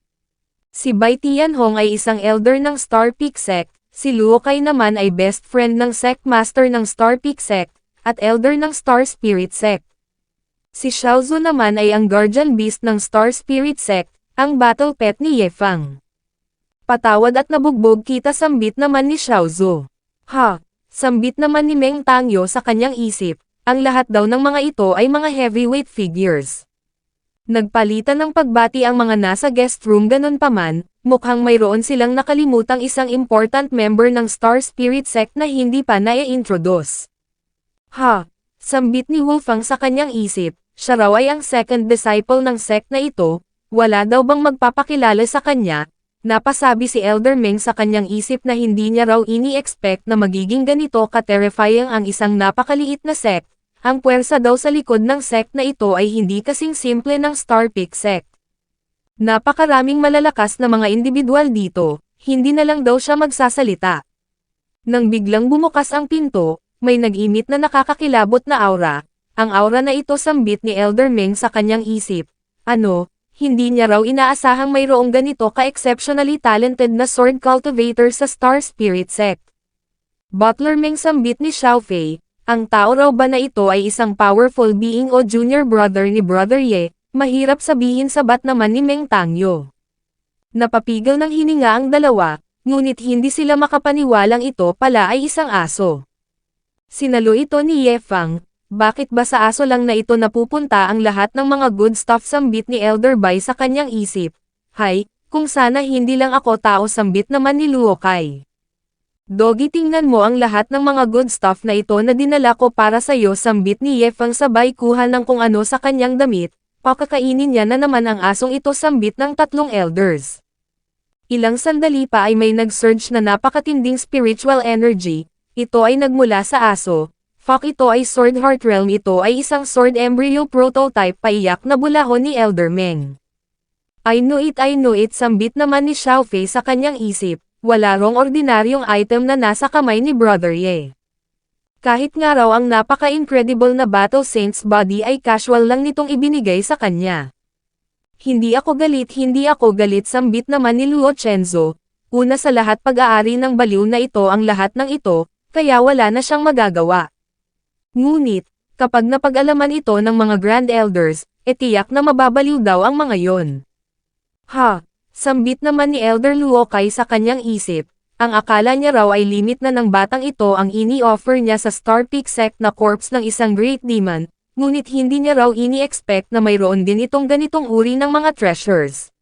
Si Bai Tianhong ay isang elder ng Star Peak Sect, si Luo Kai naman ay best friend ng Sect Master ng Star Peak Sect, at elder ng Star Spirit Sect. Si Xiaozu naman ay ang guardian beast ng Star Spirit Sect, ang battle pet ni Ye Fang. Patawad at nabugbog kita, sambit naman ni Xiaozu. Sambit naman ni Meng Tangyo sa kanyang isip, ang lahat daw ng mga ito ay mga heavyweight figures. Nagpalitan ng pagbati ang mga nasa guest room, ganun pa man, mukhang mayroon silang nakalimutang isang important member ng Star Spirit Sect na hindi pa na-introduce. Sambit ni Wolfang sa kanyang isip, siya raw ay ang second disciple ng sect na ito, wala daw bang magpapakilala sa kanya? Napasabi si Elder Meng sa kanyang isip na hindi niya raw ini-expect na magiging ganito ka-terrifying ang isang napakaliit na sect. Ang puwersa daw sa likod ng sect na ito ay hindi kasing simple ng Star Peak Sect. Napakaraming malalakas na mga individual dito, hindi na lang daw siya magsasalita. Nang biglang bumukas ang pinto, may nag-imit na nakakakilabot na aura. Ang aura na ito, sambit ni Elder Meng sa kanyang isip. Hindi niya raw inaasahang mayroong ganito ka-exceptionally talented na sword cultivator sa Star Spirit Sect. Butler Meng, sambit ni Xiao Fei. Ang tao raw ba na ito ay isang powerful being o junior brother ni Brother Ye? Mahirap sabihin, sabat naman ni Meng Tangyo. Napapigil ng hininga ang dalawa, ngunit hindi sila makapaniwalang ito pala ay isang aso. Sinalo ito ni Ye Fang, bakit ba sa aso lang na ito napupunta ang lahat ng mga good stuff, sambit ni Elder Bai sa kanyang isip. Kung sana hindi lang ako tao, sambit naman ni Luo Kai. Doggy, tingnan mo ang lahat ng mga good stuff na ito na dinala ko para sa'yo, sambit ni Ye Fang sabay kuha ng kung ano sa kanyang damit, pakakainin niya na naman ang asong ito, sambit ng tatlong elders. Ilang sandali pa ay may nag-surge na napakatinding spiritual energy, ito ay nagmula sa aso. Ito ay Sword Heart Realm, ito ay isang sword embryo prototype, paiyak na bulahon ni Elder Meng. I know it, sambit naman ni Xiao Fei sa kanyang isip. Wala rong ordinaryong item na nasa kamay ni Brother Ye. Kahit nga raw ang napaka-incredible na Battle Saint's body ay casual lang nitong ibinigay sa kanya. Hindi ako galit, sambit naman ni Luo Chenzo. Una sa lahat, pag-aari ng baliw na ito ang lahat ng ito, kaya wala na siyang magagawa. Ngunit, kapag napag-alaman ito ng mga Grand Elders, tiyak na mababaliw daw ang mga yon. Sambit naman ni Elder Luo Kai sa kanyang isip, ang akala niya raw ay limit na ng batang ito ang ini-offer niya sa Star Peak Sect na corpse ng isang Great Demon, ngunit hindi niya raw ini-expect na mayroon din itong ganitong uri ng mga treasures.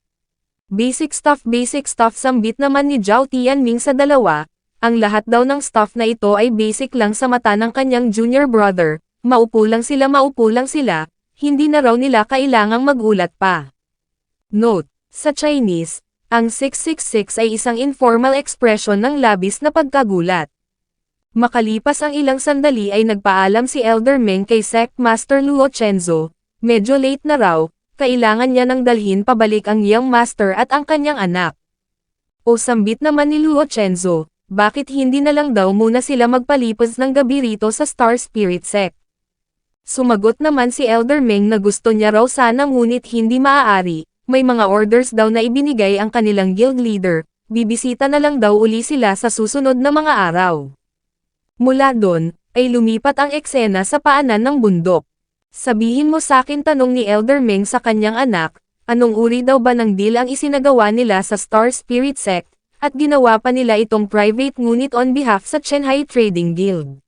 Basic stuff, sambit naman ni Zhao Tianming sa dalawa, ang lahat daw ng stuff na ito ay basic lang sa mata ng kanyang junior brother, maupo lang sila, hindi na raw nila kailangang magulat pa. Note: sa Chinese, ang 666 ay isang informal expression ng labis na pagkagulat. Makalipas ang ilang sandali ay nagpaalam si Elder Meng kay Sect Master Luo Chenzo, medyo late na raw, kailangan niya nang dalhin pabalik ang Young Master at ang kanyang anak. Sambit naman ni Luo Chenzo, bakit hindi na lang daw muna sila magpalipas ng gabi rito sa Star Spirit Sect? Sumagot naman si Elder Meng na gusto niya raw sana ngunit hindi maaari, may mga orders daw na ibinigay ang kanilang guild leader, bibisita na lang daw uli sila sa susunod na mga araw. Mula doon, ay lumipat ang eksena sa paanan ng bundok. Sabihin mo sakin, tanong ni Elder Meng sa kanyang anak, anong uri daw ba ng deal ang isinagawa nila sa Star Spirit Sect, at ginawa pa nila itong private ngunit on behalf sa Chenhai Trading Guild.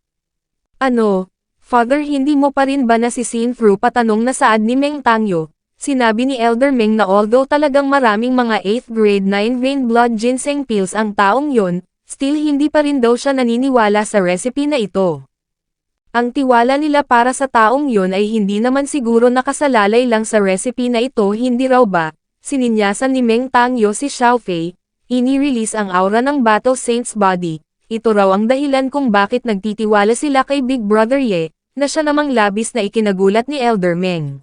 Ano, Father, hindi mo pa rin ba nasisin through, patanong na saad ni Meng Tangyo. Sinabi ni Elder Meng na although talagang maraming mga 8th grade 9 vein blood ginseng pills ang taong yon, still hindi pa rin daw siya naniniwala sa recipe na ito. Ang tiwala nila para sa taong yon ay hindi naman siguro nakasalalay lang sa recipe na ito, hindi raw ba? Sininyasan ni Meng Tangyo si Xiaofei, ini-release ang aura ng Battle Saint's body. Ito raw ang dahilan kung bakit nagtitiwala sila kay Big Brother Ye, na siya namang labis na ikinagulat ni Elder Meng.